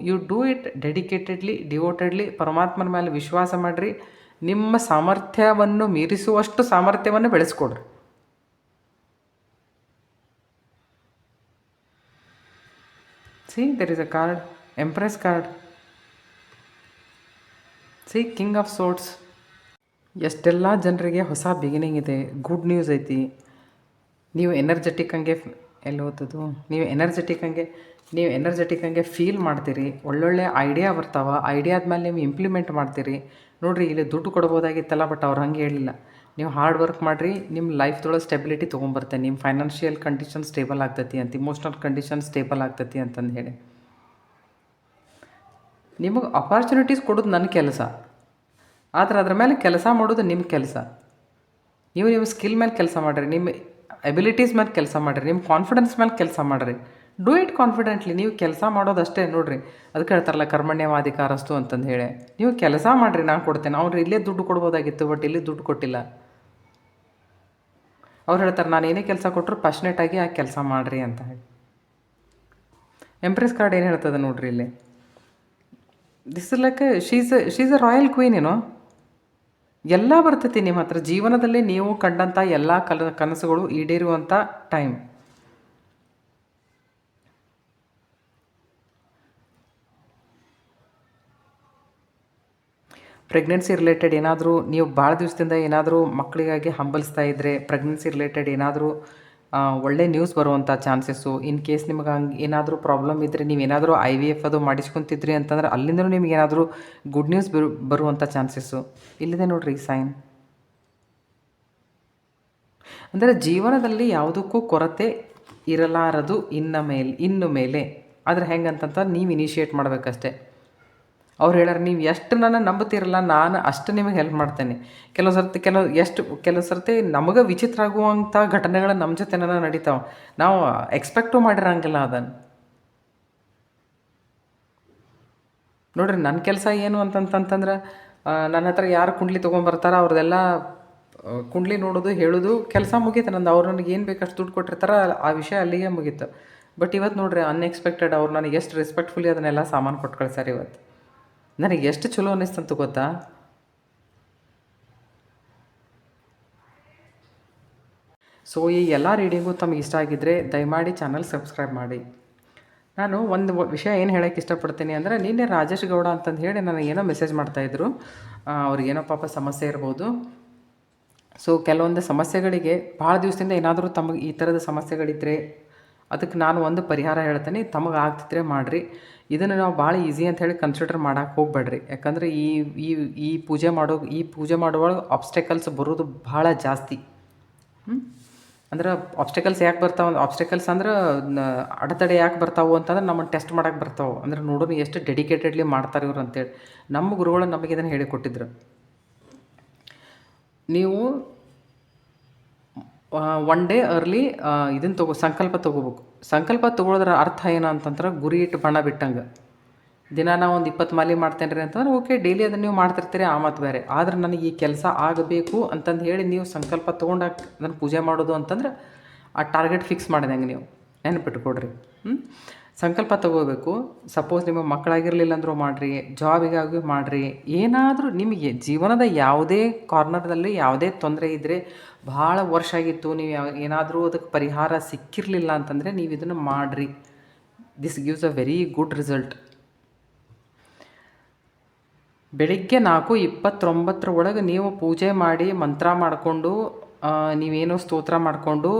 you do it dedicatedly, devotedly. ಪರಮಾತ್ಮನ ಮೇಲೆ ವಿಶ್ವಾಸ ಮಾಡಿರಿ. ನಿಮ್ಮ ಸಾಮರ್ಥ್ಯವನ್ನು ಮೀರಿಸುವಷ್ಟು ಸಾಮರ್ಥ್ಯವನ್ನು ಬೆಳೆಸ್ಕೊಡ್ರಿ. See, there is a card, empress card. See, king of swords. ಎಷ್ಟೆಲ್ಲ ಜನರಿಗೆ ಹೊಸ ಬಿಗಿನಿಂಗ್ ಇದೆ, ಗುಡ್ ನ್ಯೂಸ್ ಐತಿ. ನೀವು ಎನರ್ಜೆಟಿಕ್ ಹಂಗೆ ನೀವು ಎನರ್ಜೆಟಿಕ್ ಹಂಗೆ ಫೀಲ್ ಮಾಡ್ತೀರಿ. ಒಳ್ಳೊಳ್ಳೆ ಐಡಿಯಾ ಬರ್ತಾವೆ. ಐಡಿಯಾ ಆದಮೇಲೆ ನೀವು ಇಂಪ್ಲಿಮೆಂಟ್ ಮಾಡ್ತೀರಿ. ನೋಡಿರಿ, ಇಲ್ಲಿ ದುಡ್ಡು ಕೊಡ್ಬೋದಾಗಿತ್ತಲ್ಲ, ಬಟ್ ಅವ್ರು ಹಂಗೆ ಹೇಳಿಲ್ಲ. ನೀವು ಹಾರ್ಡ್ ವರ್ಕ್ ಮಾಡಿರಿ, ನಿಮ್ಮ ಲೈಫ್ದೊಳಗೆ ಸ್ಟೆಬಿಲಿಟಿ ತೊಗೊಂಬರ್ತೇನೆ, ನಿಮ್ಮ ಫೈನಾನ್ಷಿಯಲ್ ಕಂಡೀಷನ್ ಸ್ಟೇಬಲ್ ಆಗ್ತೈತಿ ಅಂತ, ಇಮೋಷ್ನಲ್ ಕಂಡೀಷನ್ ಸ್ಟೇಬಲ್ ಆಗ್ತೈತಿ ಅಂತಂದು ಹೇಳಿ. ನಿಮಗೆ ಅಪಾರ್ಚುನಿಟೀಸ್ ಕೊಡೋದು ನನ್ನ ಕೆಲಸ, ಆದರೆ ಅದ್ರ ಮೇಲೆ ಕೆಲಸ ಮಾಡೋದು ನಿಮ್ಮ ಕೆಲಸ. ನೀವು ನಿಮ್ಮ ಸ್ಕಿಲ್ ಮೇಲೆ ಕೆಲಸ ಮಾಡಿರಿ, ನಿಮ್ಮ ಎಬಿಲಿಟೀಸ್ ಮೇಲೆ ಕೆಲಸ ಮಾಡಿರಿ, ನಿಮ್ಮ ಕಾನ್ಫಿಡೆನ್ಸ್ ಮೇಲೆ ಕೆಲಸ ಮಾಡಿರಿ. Do it confidently. ನೀವು ಕೆಲಸ ಮಾಡೋದಷ್ಟೇ ನೋಡಿರಿ. ಅದಕ್ಕೆ ಹೇಳ್ತಾರಲ್ಲ ಕರ್ಮಣ್ಯವಾಧಿಕಾರಸ್ತು ಅಂತಂದು ಹೇಳಿ. ನೀವು ಕೆಲಸ ಮಾಡಿರಿ, ನಾನು ಕೊಡ್ತೇನೆ. ಅವ್ರು ಇಲ್ಲೇ ದುಡ್ಡು ಕೊಡ್ಬೋದಾಗಿತ್ತು, ಬಟ್ ಇಲ್ಲಿ ದುಡ್ಡು ಕೊಟ್ಟಿಲ್ಲ. ಅವ್ರು ಹೇಳ್ತಾರೆ ನಾನು ಏನೇ ಕೆಲಸ ಕೊಟ್ಟರು ಪ್ಯಾಷನೇಟಾಗಿ ಆ ಕೆಲಸ ಮಾಡಿರಿ ಅಂತ ಹೇಳಿ. ಎಂಪ್ರೆಸ್ ಕಾರ್ಡ್ ಏನು ಹೇಳ್ತದೆ ನೋಡ್ರಿ ಇಲ್ಲಿ. This is like she's a royal queen ಏನೋ. ಎಲ್ಲ ಬರ್ತೈತಿ ನಿಮ್ಮ ಹತ್ರ. ಜೀವನದಲ್ಲಿ ನೀವು ಕಂಡಂಥ ಎಲ್ಲ ಕನಸುಗಳು ಈಡೇರುವಂಥ ಟೈಮ್. ಪ್ರೆಗ್ನೆನ್ಸಿ ರಿಲೇಟೆಡ್ ಏನಾದರೂ ನೀವು ಭಾಳ ದಿವಸದಿಂದ ಏನಾದರೂ ಮಕ್ಕಳಿಗಾಗಿ ಹಂಬಲಿಸ್ತಾ ಇದ್ದರೆ, ಪ್ರೆಗ್ನೆನ್ಸಿ ರಿಲೇಟೆಡ್ ಏನಾದರೂ ಒಳ್ಳೆ ನ್ಯೂಸ್ ಬರುವಂಥ ಚಾನ್ಸಸ್ಸು. ಇನ್ ಕೇಸ್ ನಿಮಗೆ ಹಂಗೆ ಏನಾದರೂ ಪ್ರಾಬ್ಲಮ್ ಇದ್ದರೆ, ನೀವೇನಾದರೂ IVF ಅದು ಮಾಡಿಸ್ಕೊತಿದ್ರಿ ಅಂತಂದ್ರೆ ಅಲ್ಲಿಂದಲೂ ನಿಮ್ಗೆ ಏನಾದರೂ ಗುಡ್ ನ್ಯೂಸ್ ಬರುವಂಥ ಚಾನ್ಸಸ್ಸು ಇಲ್ಲಿದೆ ನೋಡ್ರಿ ಈ ಸೈನ್. ಅಂದರೆ ಜೀವನದಲ್ಲಿ ಯಾವುದಕ್ಕೂ ಕೊರತೆ ಇರಲಾರದು ಇನ್ನು ಮೇಲೆ. ಆದರೆ ಹೆಂಗಂತಂತ ನೀವು ಇನಿಷಿಯೇಟ್ ಮಾಡಬೇಕಷ್ಟೆ. ಅವ್ರು ಹೇಳ್ಯಾರ ನೀವು ಎಷ್ಟು ನನ್ನ ನಂಬುತ್ತೀರಲ್ಲ, ನಾನು ಅಷ್ಟು ನಿಮಗೆ ಹೆಲ್ಪ್ ಮಾಡ್ತೇನೆ. ಕೆಲವು ಸರ್ತಿ ನಮಗೆ ವಿಚಿತ್ರ ಆಗುವಂಥ ಘಟನೆಗಳು ನಮ್ಮ ಜೊತೆನ ನಡೀತಾವೆ. ನಾವು ಎಕ್ಸ್ಪೆಕ್ಟು ಮಾಡಿರಂಗಿಲ್ಲ ಅದನ್ನು. ನೋಡಿರಿ ನನ್ನ ಕೆಲಸ ಏನು ಅಂತಂತಂದ್ರೆ, ನನ್ನ ಹತ್ರ ಯಾರು ಕುಂಡ್ಲಿ ತೊಗೊಂಬರ್ತಾರ ಅವ್ರದ್ದೆಲ್ಲ ಕುಂಡ್ಲಿ ನೋಡೋದು, ಹೇಳೋದು, ಕೆಲಸ ಮುಗೀತು ನಂದು. ಅವ್ರು ನನಗೆ ಏನು ಬೇಕಷ್ಟು ದುಡ್ಡು ಕೊಟ್ಟಿರ್ತಾರೆ, ಆ ವಿಷಯ ಅಲ್ಲಿಗೆ ಮುಗೀತು. ಬಟ್ ಇವತ್ತು ನೋಡಿರಿ ಅನ್ಎಕ್ಸ್ಪೆಕ್ಟೆಡ್ ಅವ್ರು ನನಗೆ ಎಷ್ಟು ರೆಸ್ಪೆಕ್ಟ್ಫುಲಿ ಅದನ್ನೆಲ್ಲ ಸಾಮಾನು ಕೊಟ್ಟು ಕಳ್ಸಾರ. ಇವತ್ತು ನನಗೆ ಎಷ್ಟು ಚಲೋ ಅನ್ನಿಸ್ತಂತ ಗೊತ್ತಾ. ಸೊ ಈ ಎಲ್ಲ ರೀಡಿಂಗು ತಮಗೆ ಇಷ್ಟ ಆಗಿದ್ದರೆ ದಯಮಾಡಿ ಚಾನಲ್ ಸಬ್ಸ್ಕ್ರೈಬ್ ಮಾಡಿ. ನಾನು ಒಂದು ವಿಷಯ ಏನು ಹೇಳೋಕ್ಕೆ ಇಷ್ಟಪಡ್ತೀನಿ ಅಂದರೆ, ನಿನ್ನೆ ರಾಜೇಶ್ ಗೌಡ ಅಂತಂದು ಹೇಳಿ ನನಗೆ ಏನೋ ಮೆಸೇಜ್ ಮಾಡ್ತಾಯಿದ್ರು. ಅವ್ರಿಗೇನೋ ಪಾಪ ಸಮಸ್ಯೆ ಇರ್ಬೋದು. ಸೊ ಕೆಲವೊಂದು ಸಮಸ್ಯೆಗಳಿಗೆ ಭಾಳ ದಿವಸದಿಂದ ಏನಾದರೂ ತಮಗೆ ಈ ಥರದ ಸಮಸ್ಯೆಗಳಿದ್ದರೆ ಅದಕ್ಕೆ ನಾನು ಒಂದು ಪರಿಹಾರ ಹೇಳ್ತೀನಿ, ತಮಗೆ ಆಗ್ತಿದ್ರೆ ಮಾಡಿರಿ. ಇದನ್ನು ನಾವು ಭಾಳ ಈಸಿ ಅಂತ ಹೇಳಿ ಕನ್ಸಿಡರ್ ಮಾಡೋಕ್ಕೆ ಹೋಗ್ಬೇಡ್ರಿ. ಯಾಕಂದರೆ ಈ ಪೂಜೆ ಮಾಡುವಾಗ ಆಬ್ಸ್ಟೆಕಲ್ಸ್ ಬರೋದು ಭಾಳ ಜಾಸ್ತಿ. ಅಂದ್ರೆ ಆಬ್ಸ್ಟೆಕಲ್ಸ್ ಯಾಕೆ ಬರ್ತಾವೆ, ಆಬ್ಸ್ಟೆಕಲ್ಸ್ ಅಂದ್ರೆ ಅಡೆತಡೆ ಯಾಕೆ ಬರ್ತಾವೆ ಅಂತಂದ್ರೆ ನಮ್ಮನ್ನು ಟೆಸ್ಟ್ ಮಾಡೋಕ್ಕೆ ಬರ್ತಾವೆ. ಅಂದ್ರೆ ನೋಡೋಣ ಎಷ್ಟು ಡೆಡಿಕೇಟೆಡ್ಲಿ ಮಾಡ್ತಾರೆ ಇವ್ರು ಅಂತೇಳಿ. ನಮ್ಮ ಗುರುಗಳು ನಮಗೆ ಇದನ್ನು ಹೇಳಿಕೊಟ್ಟಿದ್ರು. ನೀವು ಒನ್ ಡೇ ಅರ್ಲಿ ಇದನ್ನು ಸಂಕಲ್ಪ ತೊಗೋಬೇಕು. ಸಂಕಲ್ಪ ತೊಗೊಳೋದ್ರ ಅರ್ಥ ಏನು ಅಂತಂದ್ರೆ, ಗುರಿ ಇಟ್ಟು ಬಣ ಬಿಟ್ಟಂಗೆ. ದಿನ ನಾವು ಒಂದು 20 ಮಾಲೆ ಮಾಡ್ತೇನೆ ರೀ ಅಂತಂದ್ರೆ ಓಕೆ, ಡೈಲಿ ಅದನ್ನು ನೀವು ಮಾಡ್ತಿರ್ತೀರಿ, ಆ ಮಾತು ಬೇರೆ. ಆದರೆ ನನಗೆ ಈ ಕೆಲಸ ಆಗಬೇಕು ಅಂತಂದು ಹೇಳಿ ನೀವು ಸಂಕಲ್ಪ ತೊಗೊಂಡಾಗ ಅದನ್ನು ಪೂಜೆ ಮಾಡೋದು ಅಂತಂದ್ರೆ ಆ ಟಾರ್ಗೆಟ್ ಫಿಕ್ಸ್ ಮಾಡಿದಂಗೆ ನೀವು ನೆನಪಿಟ್ಕೊಡ್ರಿ. ಸಂಕಲ್ಪ ತೊಗೋಬೇಕು. ಸಪೋಸ್ ನಿಮ್ಮ ಮಕ್ಕಳಾಗಿರಲಿಲ್ಲ ಅಂದರೂ ಮಾಡಿರಿ, ಜಾಬಿಗಾಗಿ ಮಾಡಿರಿ, ಏನಾದರೂ ನಿಮಗೆ ಜೀವನದ ಯಾವುದೇ ಕಾರ್ನರ್ದಲ್ಲಿ ಯಾವುದೇ ತೊಂದರೆ ಇದ್ದರೆ, ಭಾಳ ವರ್ಷ ಆಗಿತ್ತು ನೀವು ಏನಾದರೂ ಅದಕ್ಕೆ ಪರಿಹಾರ ಸಿಕ್ಕಿರಲಿಲ್ಲ ಅಂತಂದರೆ ನೀವು ಇದನ್ನು ಮಾಡಿರಿ. This gives a very good result. ಬೆಳಿಗ್ಗೆ 4:29 ಒಳಗೆ ನೀವು ಪೂಜೆ ಮಾಡಿ ಮಂತ್ರ ಮಾಡಿಕೊಂಡು ನೀವೇನೋ ಸ್ತೋತ್ರ ಮಾಡಿಕೊಂಡು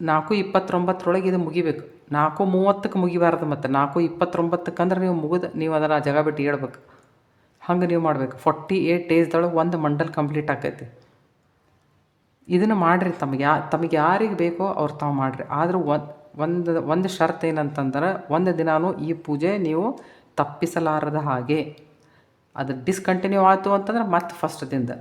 4:29 ಇದು ಮುಗಿಬೇಕು. 4:30 ಮುಗಿಬಾರ್ದು. ಮತ್ತು 4:29 ನೀವು ಅದನ್ನು ಜಾಗ ಬಿಟ್ಟು ಹೇಳ್ಬೇಕು. ಹಂಗೆ ನೀವು ಮಾಡಬೇಕು. 48 ಡೇಸ್ದೊಳಗೆ ಒಂದು ಮಂಡಲ್ ಕಂಪ್ಲೀಟ್ ಆಕೈತಿ. ಇದನ್ನು ಮಾಡಿರಿ. ತಮಗೆ ಯಾರಿಗೆ ಬೇಕೋ ಅವ್ರು ತಾವು ಮಾಡಿರಿ. ಆದರೂ ಒಂದು ಷರತ್ತು ಏನಂತಂದ್ರೆ, ಒಂದು ದಿನಾನು ಈ ಪೂಜೆ ನೀವು ತಪ್ಪಿಸಲಾರದ ಹಾಗೆ. ಅದು ಡಿಸ್ಕಂಟಿನ್ಯೂ ಆಯಿತು ಅಂತಂದ್ರೆ ಮತ್ತೆ ಫಸ್ಟ್ದಿಂದ.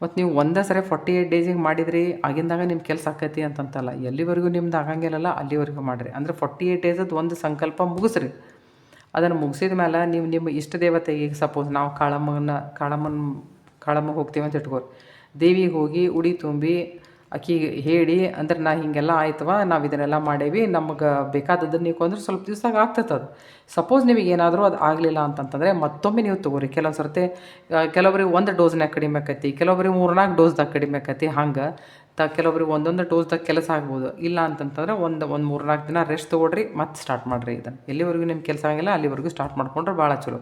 ಮತ್ತು ನೀವು ಒಂದೇ ಸರಿ 48 ಡೇಸಿಗೆ ಮಾಡಿದ್ರಿ ಆಗಿಂದಾಗ ನಿಮ್ಮ ಕೆಲಸ ಆಕೈತಿ ಅಂತಂತಲ್ಲ. ಎಲ್ಲಿವರೆಗೂ ನಿಮ್ದು ಆಗಂಗಿಲ್ಲಲ್ಲ ಅಲ್ಲಿವರೆಗೂ ಮಾಡಿರಿ. ಅಂದರೆ 48 ಡೇಸದ್ದು ಒಂದು ಸಂಕಲ್ಪ ಮುಗಿಸ್ರಿ. ಅದನ್ನು ಮುಗಿಸಿದ ಮೇಲೆ ನೀವು ನಿಮ್ಮ ಇಷ್ಟ ದೇವತೆಗೆ, ಈಗ ಸಪೋಸ್ ನಾವು ಕಾಳಮ್ಮಗೆ ಹೋಗ್ತೀವಿ ಅಂತ ಇಟ್ಕೋರಿ. ದೇವಿಗೆ ಹೋಗಿ ಉಡಿ ತುಂಬಿ ಆಕಿಗೆ ಹೇಳಿ, ಅಂದ್ರೆ ನಾ ಹಿಂಗೆಲ್ಲ ಆಯ್ತವ, ನಾವು ಇದನ್ನೆಲ್ಲ ಮಾಡೇವಿ, ನಮಗೆ ಬೇಕಾದದ್ದನ್ನು ನೀವು ಅಂದ್ರೆ ಸ್ವಲ್ಪ ದಿವ್ಸದಾಗ ಆಗ್ತೈತೆ ಅದು. ಸಪೋಸ್ ನಿಮಗೆ ಏನಾದರೂ ಅದು ಆಗಲಿಲ್ಲ ಅಂತಂತಂದರೆ ಮತ್ತೊಮ್ಮೆ ನೀವು ತೊಗೋರಿ. ಕೆಲವೊಂದು ಸರ್ತಿ ಕೆಲವೊಬ್ರಿಗೆ 1 ಡೋಸ್ನಾಗ ಕಡಿಮೆ ಆಕೈತಿ, ಕೆಲವೊಬ್ರಿಗೆ 3-4 ಡೋಸ್ದಾಗ ಕಡಿಮೆ ಆಕೈತಿ. ಹಂಗೆ ಕೆಲವೊಬ್ರಿಗೆ ಒಂದೊಂದು ಡೋಸ್ದಾಗ ಕೆಲಸ ಆಗ್ಬೋದು. ಇಲ್ಲ ಅಂತಂತಂದ್ರೆ ಒಂದು 3-4 ದಿನ ರೆಸ್ಟ್ ತೊಗೊಳ್ರಿ, ಮತ್ತೆ ಸ್ಟಾರ್ಟ್ ಮಾಡಿರಿ. ಇದನ್ನು ಎಲ್ಲಿವರೆಗೂ ನಿಮ್ಮ ಕೆಲಸ ಆಗಿಲ್ಲ ಅಲ್ಲಿವರೆಗೂ ಸ್ಟಾರ್ಟ್ ಮಾಡ್ಕೊಂಡ್ರೆ ಭಾಳ ಚಲೋ.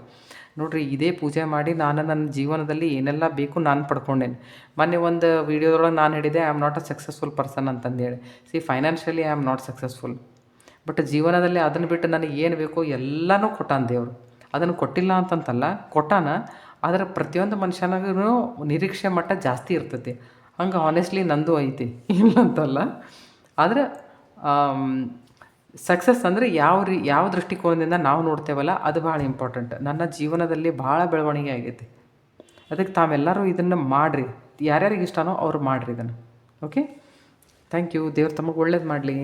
ನೋಡಿರಿ, ಇದೇ ಪೂಜೆ ಮಾಡಿ ನಾನು ನನ್ನ ಜೀವನದಲ್ಲಿ ಏನೆಲ್ಲ ಬೇಕು ನಾನು ಪಡ್ಕೊಂಡೇನೆ. ಮೊನ್ನೆ ಒಂದು ವೀಡಿಯೋದೊಳಗೆ ನಾನು ಹೇಳಿದೆ, I am not a successful person ಅಂತಂದೇಳಿ. Financially I am not successful. But ಜೀವನದಲ್ಲಿ ಅದನ್ನು ಬಿಟ್ಟು ನನಗೆ ಏನು ಬೇಕೋ ಎಲ್ಲನೂ ಕೊಟ್ಟಾನ ದೇವರು. ಅದನ್ನು ಕೊಟ್ಟಿಲ್ಲ ಅಂತಂತಲ್ಲ, ಕೊಟ್ಟಾನ. ಆದ್ರೆ ಪ್ರತಿಯೊಂದು ಮನುಷ್ಯನಿಗೂ ನಿರೀಕ್ಷೆ ಮಟ್ಟ ಜಾಸ್ತಿ ಇರ್ತೈತಿ. ಹಂಗೆ ಹಾನೆಸ್ಟ್ಲಿ ನಂದು ಐತಿ, ಇಲ್ಲಂತಲ್ಲ. ಆದ್ರೆ ಸಕ್ಸಸ್ ಅಂದರೆ ಯಾವ ದೃಷ್ಟಿಕೋನದಿಂದ ನಾವು ನೋಡ್ತೇವಲ್ಲ ಅದು ಭಾಳ ಇಂಪಾರ್ಟೆಂಟ್. ನನ್ನ ಜೀವನದಲ್ಲಿ ಭಾಳ ಬೆಳವಣಿಗೆ ಆಗೈತಿ. ಅದಕ್ಕೆ ತಾವೆಲ್ಲರೂ ಇದನ್ನು ಮಾಡಿರಿ, ಯಾರ್ಯಾರಿಗೆ ಇಷ್ಟನೋ ಅವ್ರು ಮಾಡಿರಿ ಇದನ್ನು. Okay, thank you. ದೇವ್ರು ತಮಗೆ ಒಳ್ಳೇದು ಮಾಡಲಿ.